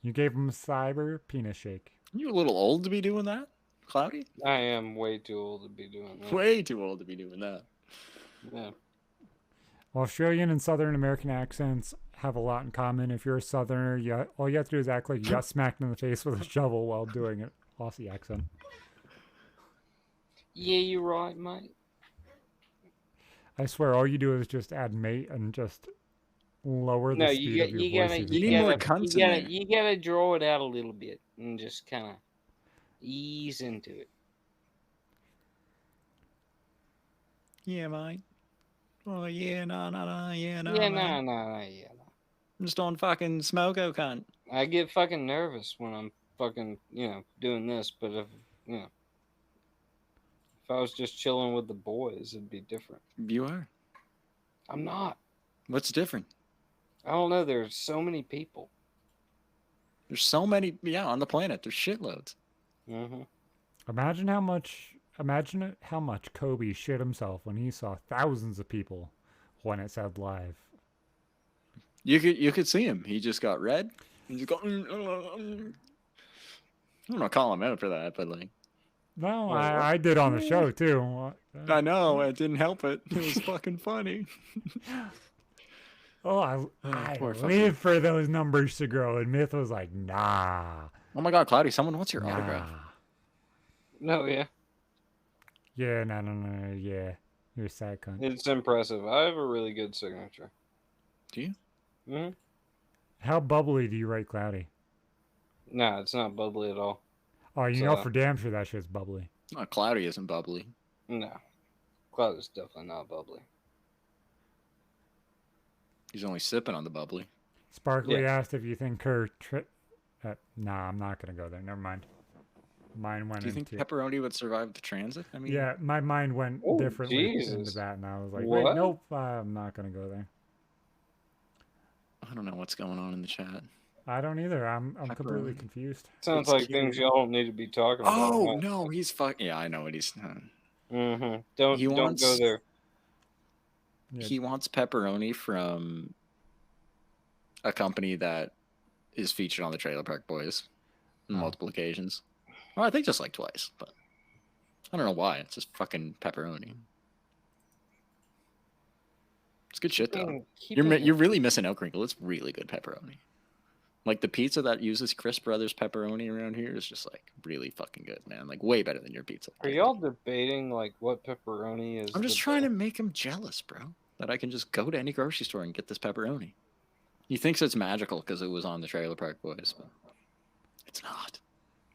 You gave him a cyber penis shake. You a little old to be doing that, Cloudy? I am way too old to be doing that. Way too old to be doing that. Yeah. Australian and Southern American accents have a lot in common. If you're a Southerner, all you have to do is act like you got smacked in the face with a shovel while doing an Aussie accent. Yeah, you're right, mate. I swear, all you do is just add mate and just lower the No, speed of your you voice. gotta, Even You need you more gotta, cunts in there. you gotta draw it out a little bit and just kind of ease into it. Yeah, mate. Oh, yeah, no, yeah, no, Yeah, mate. yeah. I'm just on fucking smoko, cunt. I get fucking nervous when I'm fucking, doing this. But if I was just chilling with the boys, it'd be different. You are. I'm not. What's different? I don't know. There's so many people. There's so many, on the planet. There's shitloads. Mm-hmm. imagine how much Kobe shit himself when he saw thousands of people when it said live. You could see him. He just got red. He just go. I'm not calling him out for that, but like. No, Wait, I did on the show too. I know it didn't help it. It was fucking funny. Oh, I poor live for those numbers to grow, and Myth was like, nah. Oh my god, Cloudy! Someone wants your Nah. autograph. No, yeah. Yeah, no, yeah. You're a sad cunt. It's impressive. I have a really good signature. Do you? Mm-hmm. How bubbly do you write Cloudy? No, it's not bubbly at all. Oh, you know for damn sure that shit's bubbly. Oh, Cloudy isn't bubbly. No. Cloud is definitely not bubbly. He's only sipping on the bubbly. Sparkly asked if you think nah, I'm not gonna go there. Never mind. Mine went Do you think into pepperoni would survive the transit? I mean, yeah, my mind went Oh, differently into Jesus. that, and I was like, What? wait, nope, I'm not gonna go there. I don't know what's going on in the chat. I don't either. I'm completely Pepperoni. confused. Sounds It's like cute. things y'all don't need to be talking about. Oh no, he's fuck. Yeah, I know what he's. Mm-hmm. He Don't wants- go there. Yeah. He wants pepperoni from a company that is featured on the Trailer Park Boys on Oh. multiple occasions. Well, I think just like twice, but I don't know why. It's just fucking pepperoni. It's good shit though. You're really missing out, Crinkle. It's really good pepperoni. Like the pizza that uses Chris Brothers pepperoni around here is just like really fucking good, man. Like way better than your pizza. Are y'all debating like what pepperoni is? I'm just trying to make him jealous, bro. That I can just go to any grocery store and get this pepperoni. He thinks it's magical because it was on the Trailer Park Boys, but it's not.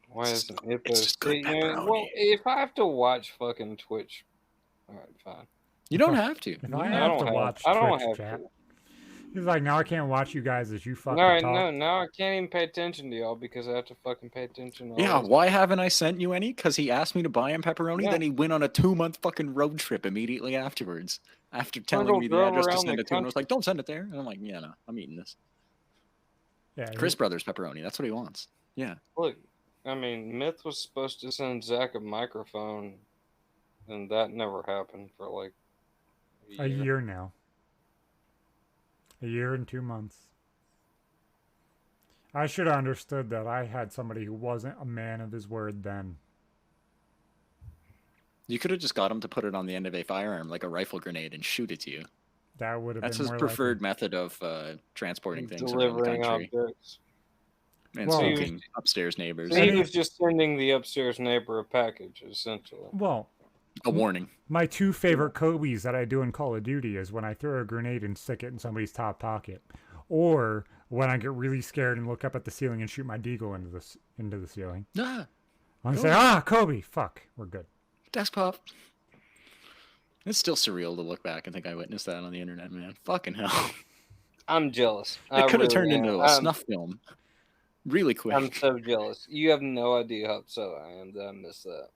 Why isn't it? It's just good pepperoni. Well, if I have to watch fucking Twitch, all right, fine. You don't have to. If I I have don't to watch I don't Twitch have chat, to. he's like, now I can't watch you guys as you fucking All right, talk. now I can't even pay attention to y'all because I have to fucking pay attention to all Yeah, this. why haven't I sent you any? Because he asked me to buy him pepperoni, Yeah. then he went on a 2-month fucking road trip immediately afterwards. After telling me the drove address to around send the it to him, and was like, don't send it there. And I'm like, yeah, no, I'm eating this. Yeah, Chris Brothers pepperoni, that's what he wants. Yeah. Look, I mean, Myth was supposed to send Zach a microphone, and that never happened for like a year now. A year and 2 months. I should have understood that I had somebody who wasn't a man of his word then. You could have just got him to put it on the end of a firearm, like a rifle grenade, and shoot it to you. That would have That's been his more preferred method of transporting things around the delivering country. objects. And Well- smoking upstairs neighbors. So he was just sending the upstairs neighbor a package, essentially. Well, A warning. my two favorite Kobe's that I do in Call of Duty is when I throw a grenade and stick it in somebody's top pocket, or when I get really scared and look up at the ceiling and shoot my deagle into the ceiling. Ah, I say, Kobe, fuck, we're good. desk pop. It's still surreal to look back and think I witnessed that on the internet, man. Fucking hell. I'm jealous. It could have turned am. into a snuff film really quick. I'm so jealous. You have no idea how upset I am that I missed that.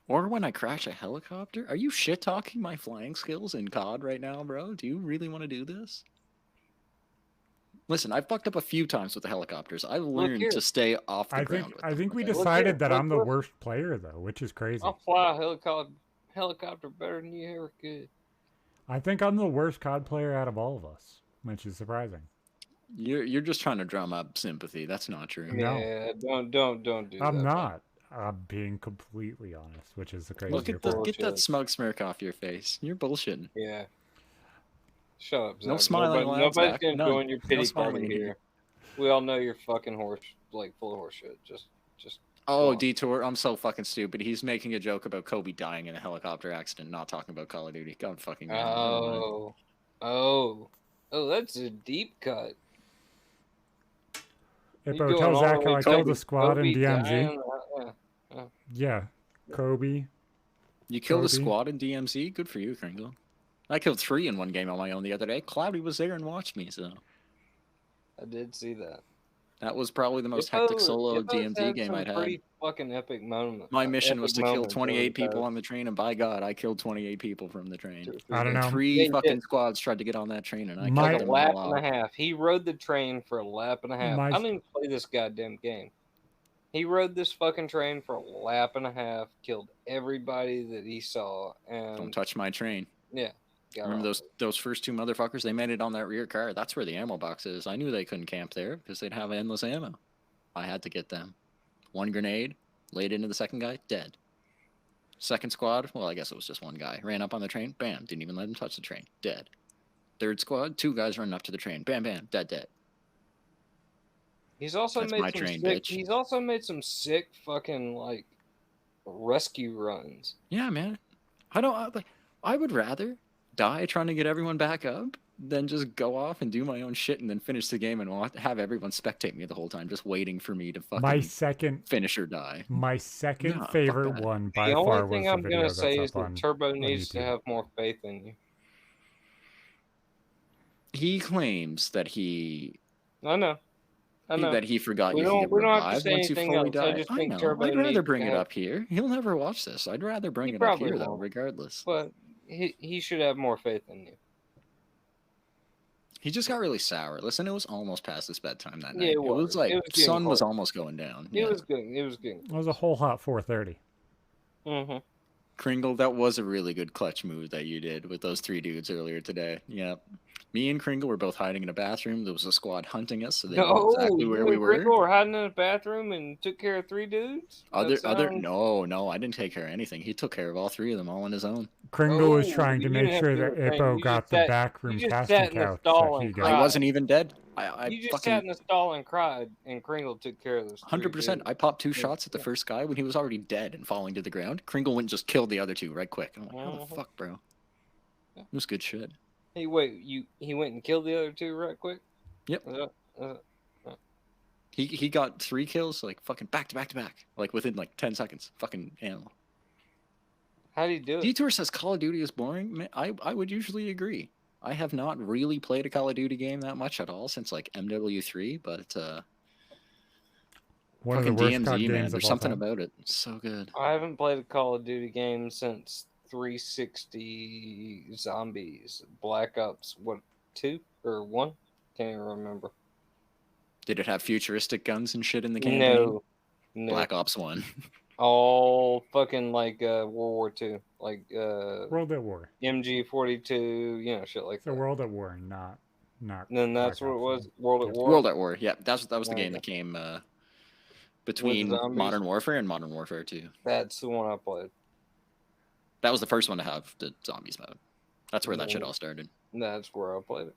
Or when I crash a helicopter. Are you shit talking my flying skills in COD right now, bro? Do you really want to do this? Listen, I've fucked up a few times with the helicopters. I've learned here. to stay off the I ground. think with I them, think we okay? decided that look I'm the here. worst player though, which is crazy. I'll fly a helicopter better than you ever could. I think I'm the worst COD player out of all of us, which is surprising. You're just trying to drum up sympathy. That's not true. No. Yeah, don't do that. I'm not. I'm being completely honest, which is the crazier Look at part. get that Bullshit. smoke smirk off your face. You're bullshitting. Yeah. Shut up, Zach. No smiling allowed, Nobody's Zach. gonna None. join your No pity smiling party here. here. We all know you're fucking full of horse shit. Just Oh, on. Detour, I'm so fucking stupid. He's making a joke about Kobe dying in a helicopter accident, not talking about Call of Duty. God fucking damn it. Never mind. Oh, that's a deep cut. You Ippo, going tell all Zach the how way I to killed a squad in Kobe DMZ. dying? Yeah. Yeah, Kobe. You killed a Kobe. squad in DMZ? Good for you, Kringle. I killed 3 in one game on my own the other day. Cloudy was there and watched me, so I did see that. that was probably the most hectic solo Hippo's DMZ had game some I'd had. pretty fucking epic moments. My mission was to kill over 28 the people past on the train, and by God, I killed 28 people from the train. 2 or 3 I don't days. know. 3 Yeah, he fucking did. squads tried to get on that train, and I My- Like killed a them lap all and a out. half. He rode the train for a lap and a half. My- I didn't even play this goddamn game. He rode this fucking train for a lap and a half, killed everybody that he saw, and Don't touch my train. yeah. got Remember off. those first 2 motherfuckers? They made it on that rear car. That's where the ammo box is. I knew they couldn't camp there because they'd have endless ammo. I had to get them. 1 grenade, laid into the second guy, dead. Second squad, well, I guess it was just 1 guy. Ran up on the train, bam, didn't even let him touch the train, dead. Third squad, 2 guys running up to the train, bam, bam, dead. He's also That's made my some train, sick. bitch. He's also made some sick fucking like rescue runs. Yeah, man. I would rather die trying to get everyone back up than just go off and do my own shit and then finish the game and have everyone spectate me the whole time, just waiting for me to fucking My second finish or die. My fuck favorite that. one by The far only was thing the I'm video gonna that's say up is that on Turbo needs to YouTube. have more faith in you. He claims that he I know. that he forgot We you could don't- get we don't have to revived say once you anything fully else. I die. just I think know. Turbo I'd rather needs bring to it have- up here. He'll never watch this. I'd rather bring He it up probably here though, won't. regardless. But he should have more faith in you. He just got really sour. Listen, it was almost past his bedtime that Yeah, night. it was. like It was getting sun was close. almost going down. It was good. It was good. It was a whole hot 4:30. Mm-hmm. Kringle, that was a really good clutch move that you did with those 3 dudes earlier today. Yeah. Me and Kringle were both hiding in a bathroom. There was a squad hunting us, so they knew exactly where we were. Kringle were hiding in a bathroom and took care of 3 dudes. No, I didn't take care of anything. He took care of all 3 of them all on his own. Kringle was Oh, trying to you make didn't have sure to do that a thing. Ippo You got just the sat- backroom you just casting sat in the couch stall that he and got. cried. I wasn't even dead. I You just fucking sat in the stall and cried, and Kringle took care of those. 100%. I popped 2 shots at the first guy when he was already dead and falling to the ground. Kringle went and just killed the other 2 right quick. I'm like, how the fuck, bro? It was good shit. Hey, wait, he went and killed the other 2 right quick? Yep. He got 3 kills, like fucking back to back, like within like 10 seconds. Fucking animal. How did he do it? Detour says Call of Duty is boring. Man, I would usually agree. I have not really played a Call of Duty game that much at all since like MW3, but One of the fucking worst DMZ, COD man, games there's of all something time. about it. It's so good. I haven't played a Call of Duty game since 360 Zombies. Black Ops, what, 2 or 1? Can't even remember. Did it have futuristic guns and shit in the campaign? No. Black Ops 1. All fucking like World War II. Like World at War. MG42, you know, shit like It's a that. World at War, not. And then that's Black what it Ops was. World at Yep. War. World at War. Yeah, that was the Okay. game that came between zombies? Modern Warfare and Modern Warfare 2. That's the one I played. That was the first one to have the zombies mode. That's where that shit all started. That's where I played it.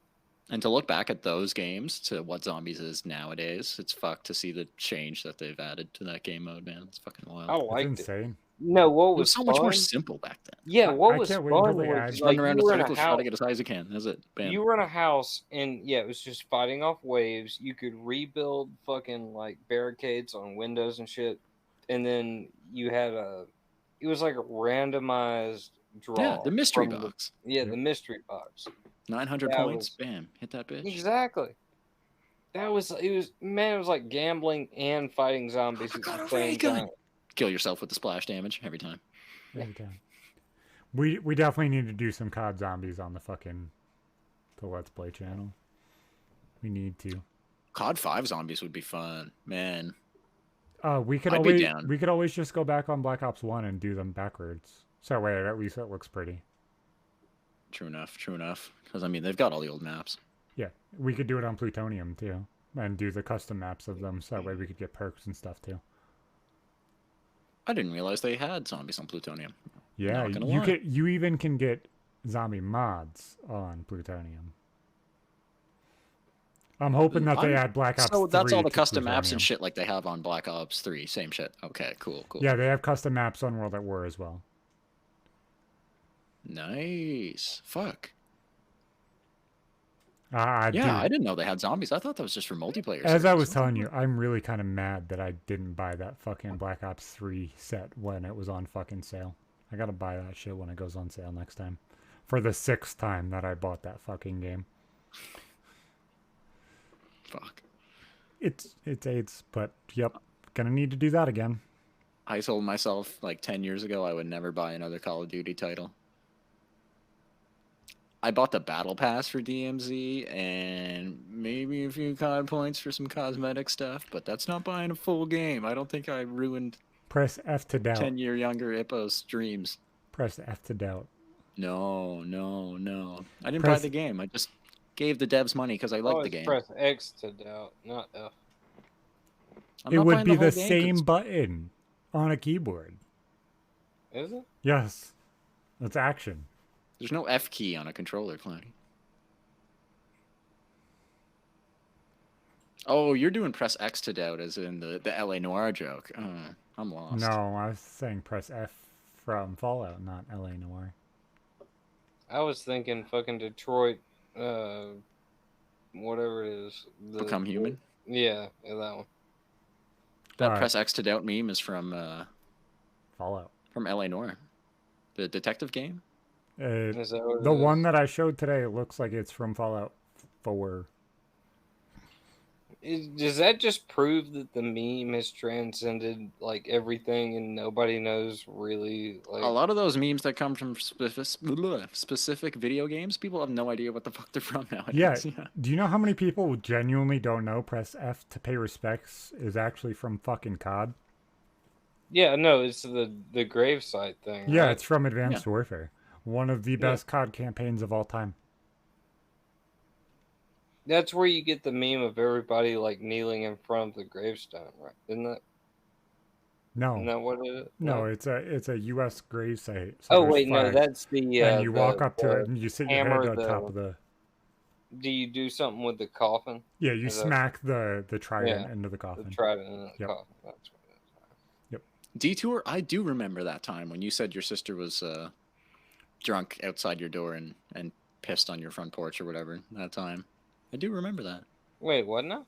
And to look back at those games to what zombies is nowadays, it's fucked to see the change that they've added to that game mode, man. It's fucking wild. I It's liked it. insane. No, what It was was so much more fun- simple back then. Yeah, I what was can't wait until fun they was add- Just like running around you in were in a circles, try house. to get as high as you can. That's it. Bam. You were in a house, and yeah, it was just fighting off waves. You could rebuild fucking like barricades on windows and shit, and then you had it was like a randomized draw. Yeah, the mystery from box. The Yep. mystery box. 900 that points. was- Bam. Hit that bitch. Exactly. It was like gambling and fighting zombies at forgot the a same ray gun. time. Kill yourself with the splash damage every time. Every time. We definitely need to do some COD zombies on the Let's Play channel. We need to. COD 5 zombies would be fun, man. We could I'd be down. we could always just go back on Black Ops 1 and do them backwards. So that way at least it looks pretty. True enough. True enough. Because I mean, they've got all the old maps. Yeah, we could do it on Plutonium too, and do the custom maps of them. So that way we could get perks and stuff too. I didn't realize they had zombies on Plutonium. Yeah, Not gonna you lie. you even can get zombie mods on Plutonium. I'm hoping that they add Black Ops 3. So that's all the to custom maps Plutonium. and shit like they have on Black Ops 3. Same shit. Okay, cool. Yeah, they have custom maps on World at War as well. Nice. Fuck. I didn't know they had zombies. I thought that was just for multiplayer. As I was telling you, I'm really kind of mad that I didn't buy that fucking Black Ops 3 set when it was on fucking sale. I gotta buy that shit when it goes on sale next time. For the 6th time that I bought that fucking game. Fuck. It's AIDS, but yep, gonna need to do that again. I told myself like 10 years ago I would never buy another Call of Duty title. I bought the Battle Pass for DMZ and maybe a few COD points for some cosmetic stuff, but that's not buying a full game. I don't think I ruined Press F to doubt. 10-year younger Ippo's dreams. Press F to doubt. No. I didn't buy the game. I just gave the devs money because I liked the game. Press X to doubt, not F. It would be the same button on a keyboard. Is it? Yes. That's action. There's no F key on a controller, Clowney. Oh, you're doing press X to doubt as in the LA Noire joke. I'm lost. No, I was saying press F from Fallout, not LA Noire. I was thinking fucking Detroit, whatever it is. Become Human? Yeah, that one. That press X to doubt meme is from Fallout. From LA Noire. The detective game? Is that what the one that I showed today, it looks like it's from Fallout 4. Does that just prove that the meme has transcended like everything and nobody knows really? Like a lot of those memes that come from specific video games, people have no idea what the fuck they're from nowadays. Yeah. Do you know how many people genuinely don't know press F to pay respects is actually from fucking COD? Yeah, no, it's the gravesite thing. Yeah, right? it's from Advanced Warfare. One of the best COD campaigns of all time. That's where you get the meme of everybody like kneeling in front of the gravestone, right? Isn't that? No. Isn't that what it is? No, it's a U.S. gravesite. So oh wait, no, that's the. And you walk up to it and you sit your head on top of the. Do you do something with the coffin? Yeah, you smack the trident into the coffin. The trident into the coffin. That's what it is. Yep. Detour. I do remember that time when you said your sister was drunk outside your door and pissed on your front porch or whatever. That time. I do remember that. Wait, what now?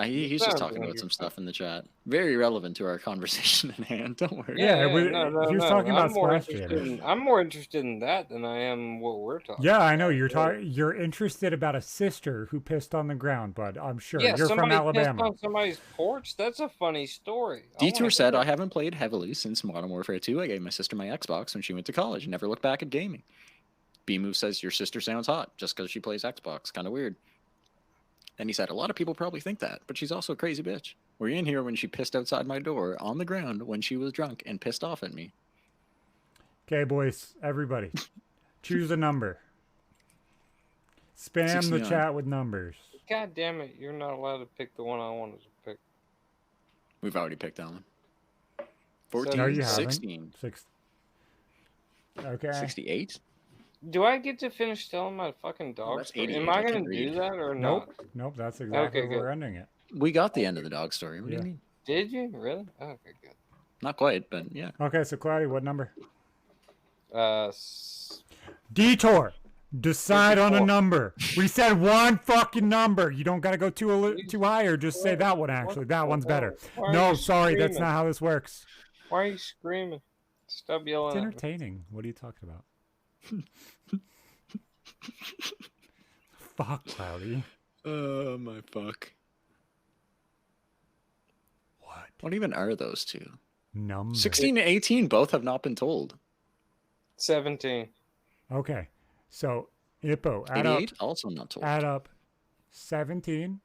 He's just talking about some stuff in the chat. Very relevant to our conversation at hand. Don't worry. Yeah, he was talking about Splash Damage. I'm more interested in that than I am what we're talking. Yeah, I know you're interested about a sister who pissed on the ground, but I'm sure you're from Alabama. Pissed on somebody's porch. That's a funny story. Detour said, "I haven't played heavily since Modern Warfare 2. I gave my sister my Xbox when she went to college and never looked back at gaming." B-Move says, "Your sister sounds hot just because she plays Xbox. Kind of weird." And he said, "A lot of people probably think that, but she's also a crazy bitch. Were you in here when she pissed outside my door on the ground when she was drunk and pissed off at me?" Okay, boys, everybody, choose a number. Spam 69. The chat with numbers. God damn it, you're not allowed to pick the one I wanted to pick. We've already picked that one. 14, no, you 16. Okay. 68? Do I get to finish telling my fucking dog story? Am I going to do that or not? Nope, that's exactly where we're ending it. We got the end of the dog story. What do you mean? Did you? Really? Okay, good. Not quite, but yeah. Okay, so Cloudy, what number? Detour. Decide 54. On a number. We said one fucking number. You don't got to go too high or just say that one, actually. That one's better. No, sorry, that's not how this works. Why are you screaming? Stop yelling. It's entertaining. What are you talking about? Fuck, Cloudy. Oh, my fuck. What even are those two? Numbers. 16 and 18 both have not been told. 17. Okay. So, Ippo, add 88, up. Also not told. Add up 17,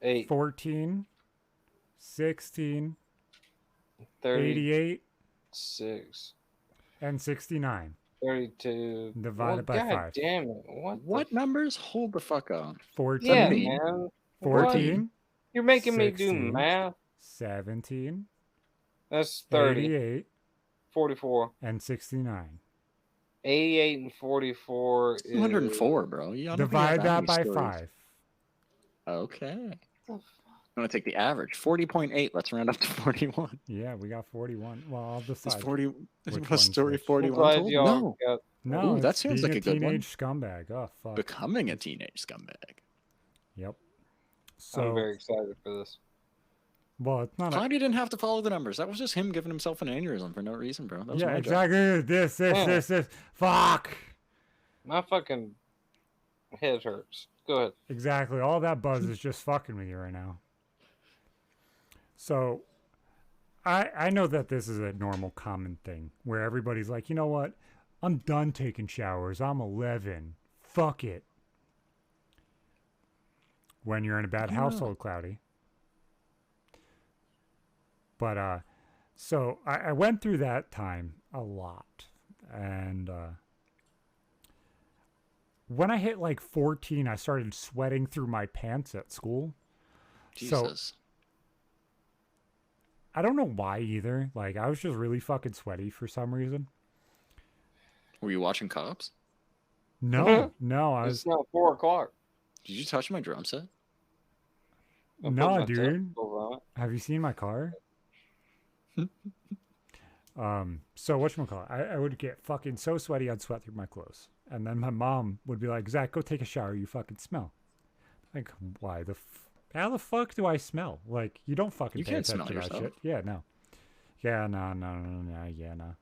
8, 14, 16, 30, 88, 6, and 69. 32. Divided by 5. Damn it. What numbers? Hold the fuck on. 14. Yeah, man. 14. What? You're making 16, me do math. 17. That's 30. 88. 44. And 69. 88 and 44 is 204, bro. You don't think you have Divide that many by stories. 5. Okay. I'm gonna take the average. 40.8. Let's round up to 41. Yeah, we got 41. Well, I'll Is decide. 40? Which Is one's story which. 41 glad told? y'all No. got- No, Ooh, that it's sounds being like a a good one. teenage scumbag. Oh, fuck. Becoming a teenage scumbag. Yep. I'm So, very excited for this. well, it's not a... Cloudy didn't have to follow the numbers. That was just him giving himself an aneurysm for no reason, bro. That was Yeah, my job. exactly. This. Yeah. Fuck. My fucking head hurts. Go ahead. Exactly. All that buzz is just fucking with you right now. So, I know that this is a normal, common thing where everybody's like, you know what? I'm done taking showers. I'm 11. Fuck it. When you're in a bad Yeah. household, Cloudy. But, so I went through that time a lot. And, when I hit like 14, I started sweating through my pants at school. So, Jesus. I don't know why either. Like, I was just really fucking sweaty for some reason. Were you watching Cops? No, no, I It's was... not 4 o'clock. Did you touch my drum set? I put No, my dude. testicles on it. Have you seen my car? So whatchamacallit? I would get fucking so sweaty I'd sweat through my clothes. And then my mom would be like, Zach, go take a shower, you fucking smell. Like, why the how the fuck do I smell? Like, you don't fucking You pay can't attention smell to that yourself. shit. Yeah, no. Yeah, no.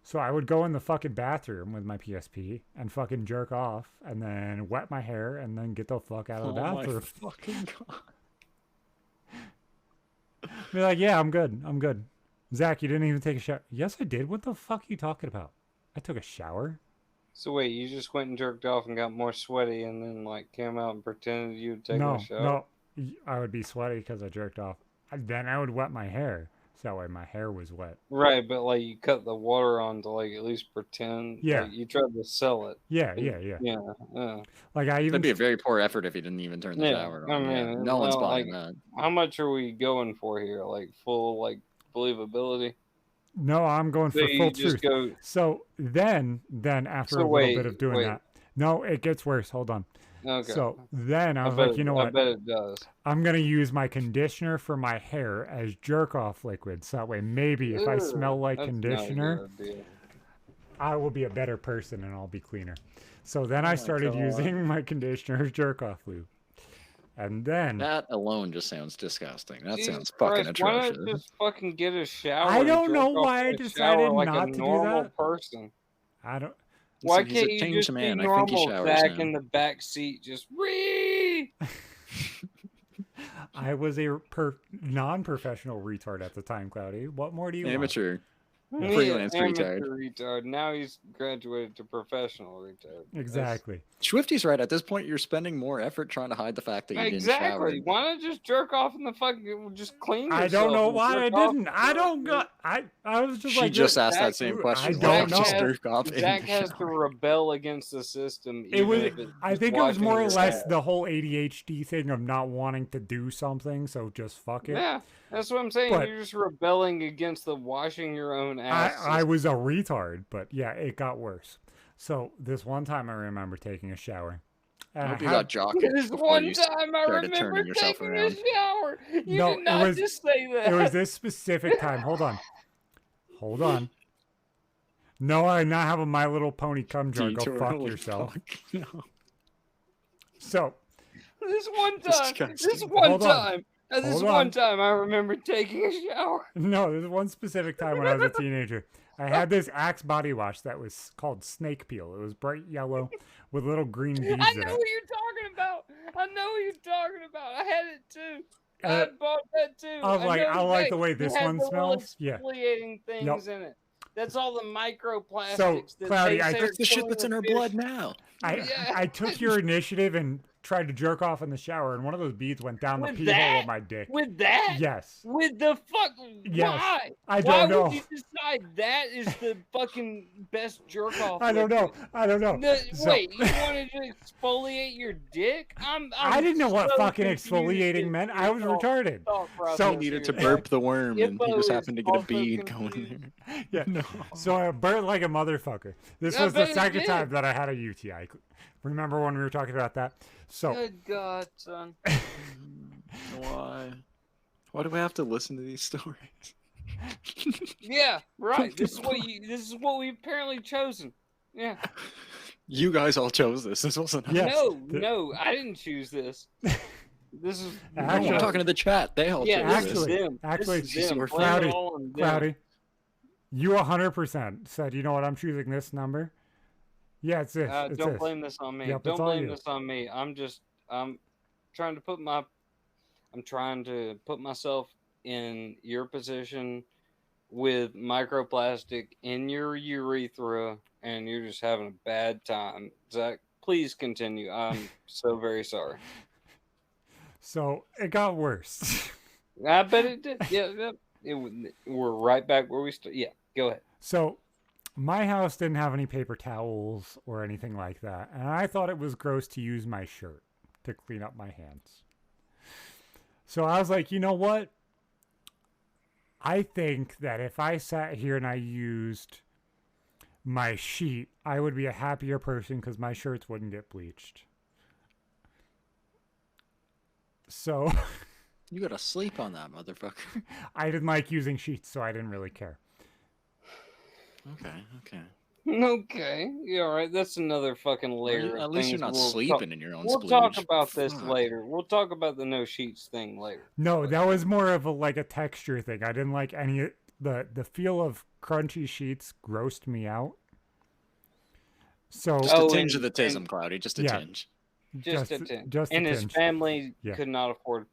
So I would go in the fucking bathroom with my PSP and fucking jerk off and then wet my hair and then get the fuck out of the Oh bathroom. my fucking god. Be like, yeah, I'm good. Zach, you didn't even take a shower. Yes, I did. What the fuck are you talking about? I took a shower. So wait, you just went and jerked off and got more sweaty and then like came out and pretended you would take a shower? No. I would be sweaty because I jerked off. Then I would wet my hair. So that way my hair was wet. Right, but like you cut the water on to like at least pretend. Yeah. Like, you tried to sell it. Yeah. Yeah. Like I even That'd be a very poor effort if he didn't even turn the Yeah, shower I on. mean, no one's well, buying like- that. How much are we going for here? Like full like believability? no, I'm going So for you full just truth. go. So then after So a little wait, bit of doing wait. that, no, it gets worse. Hold on. Okay. So then I was bet like, you know I what? bet it does. I'm gonna use my conditioner for my hair as jerk off liquid. So that way, maybe if I smell like That's not a conditioner, good idea. I will be a better person and I'll be cleaner. So then I my started God. using my conditioner as jerk off lube. And then That alone just sounds disgusting. That Jesus sounds fucking Christ, why atrocious. not just fucking get a shower? I and don't jerk know off why I in the decided shower like not a to do normal that. person. I don't Why Listen, he's a can't you changed just man. be I think he normal, showers Zach, now. in the back seat, just ree? I was a non-professional retard at the time, Cloudy. What more do you want? Amateur. Me, Freelance amateur retard. retard. Now he's graduated to professional retard. Exactly. Swifty's right. At this point, you're spending more effort trying to hide the fact that you didn't shower. Exactly. Why not just jerk off in the fucking? Just clean yourself. I don't know and why I jerk off didn't. I don't got. I was just She like just this. asked that Zach, same I question. don't Why know. just jerk off in Zach the has to shower? rebel against the system. It was. even if it's I just think it was watching more or your less ass. the whole ADHD thing of not wanting to do something, so just fuck it. Yeah, that's what I'm saying. But- You're just rebelling against the washing your own ass. I was a retard, but yeah, it got worse. So this one time I remember taking a shower. I And hope you had- got jockey This before one you time I started remember turning yourself taking around. a shower. You No, did it not was- just say that. It was this specific time. Hold on. No, I not have a My Little Pony cum jar. Go Detour, fuck holy yourself. fuck. No. So This one time. Disgusting. This one Hold on. time. This Hold one on. time I remember taking a shower. no, there's one specific time when I was a teenager. I had this Axe body wash that was called Snake Peel. It was bright yellow with little green beads I in know it. what you're talking about. I know what you're talking about. I had it too. I Uh, bought that too. I was like, know I like the exactly. way It this had one the little smells. Yeah. exfoliating things in it. That's all the microplastics. So, that Cloudy, they I say took are That's the shit killing that's in the her fish. blood now. Yeah. I took your initiative and tried to jerk off in the shower, and one of those beads went down the With pee that? hole of my dick. With that? Yes. With the fuck? Yes. Why? I Why don't know. would you decide that is the fucking best jerk off? I don't know. I don't know. Wait, you wanted to exfoliate your dick? I didn't know what so fucking confused exfoliating with meant. your I was thought- retarded. thought So- process He needed to here. burp the worm, and he Hippo just is happened to get a also bead going confused. there. Yeah. No. So I burnt like a motherfucker. This I was the bet it second did. time that I had a UTI. Remember when we were talking about that? So Good God, son. Why? Why do we have to listen to these stories? Yeah, right. This is what we've apparently chosen. Yeah. You guys all chose this. This wasn't. Yeah. No, The- no, I didn't choose this. This is No, Actually- I'm talking to the chat. They all yeah, chose this this. is them. actually, this is them. we're Blame it cloudy, all on them. Cloudy, you 100% said, you know what, I'm choosing this number. Yeah, it's this. It's Don't this. blame this on me. Yep, it's Don't all blame you. this on me. I'm trying to put myself in your position with microplastic in your urethra, and you're just having a bad time. Zach, please continue. I'm so very sorry. So it got worse. I bet it did. Yeah. We're right back where we started. Yeah, go ahead. So my house didn't have any paper towels or anything like that, and I thought it was gross to use my shirt to clean up my hands. So I was like, you know what? I think that if I sat here and I used my sheet, I would be a happier person because my shirts wouldn't get bleached. So You gotta sleep on that, motherfucker. I didn't like using sheets, so I didn't really care. Okay. Okay, yeah, all right. That's another fucking layer. At of least you're things not we'll sleeping in your own We'll splooge. talk about this Fuck. later. We'll talk about the no sheets thing later. No, that was more of a texture thing. I didn't like any the feel of crunchy sheets grossed me out. So Just Oh, a tinge and- of the tism, Cloudy. Just a Yeah. tinge. Just a tinge. just a And his tinge. family Yeah. could not afford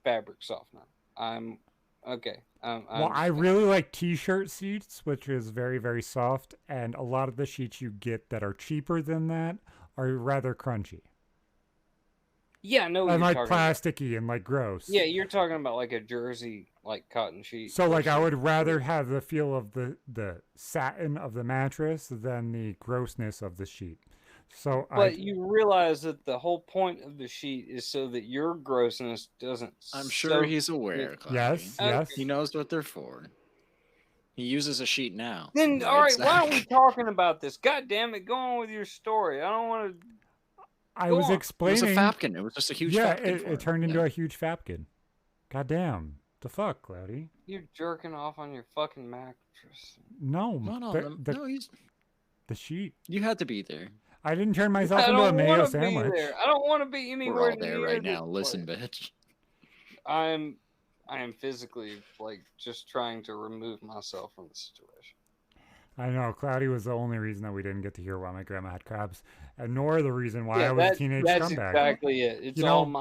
fabric softener. I'm okay. Well, I really like t-shirt sheets, which is very, very soft, and a lot of the sheets you get that are cheaper than that are rather crunchy yeah, I know what and you're like talking about. plasticky and like gross. Yeah, you're talking about like a jersey, like cotton sheet. So like I would rather have the feel of the satin of the mattress than the grossness of the sheet. So But you realize that the whole point of the sheet is so that your grossness doesn't. I'm sure soak he's aware, Cloudy. yes, Okay. yes. He knows what they're for. He uses a sheet now. Then, all right, why aren't we Zach? talking about this? God damn it, go on with your story. I don't want to. I Go was on. It was explaining. a fapkin. It was just a huge Yeah, fapkin. for it him. turned into Yeah. a huge fapkin. God damn. The fuck, Cloudy? You're jerking off on your fucking mattress. No, No, the he's. the sheet. You had to be there. I didn't turn myself I into a don't mayo want to be sandwich. there. I don't want to be anywhere We're all there near right this now. Listen, place. bitch. I am physically like just trying to remove myself from the situation. I know, Cloudy was the only reason that we didn't get to hear why my grandma had crabs, and nor the reason why Yeah, I was a that- teenage that's scumbag. exactly it. It's You all know, my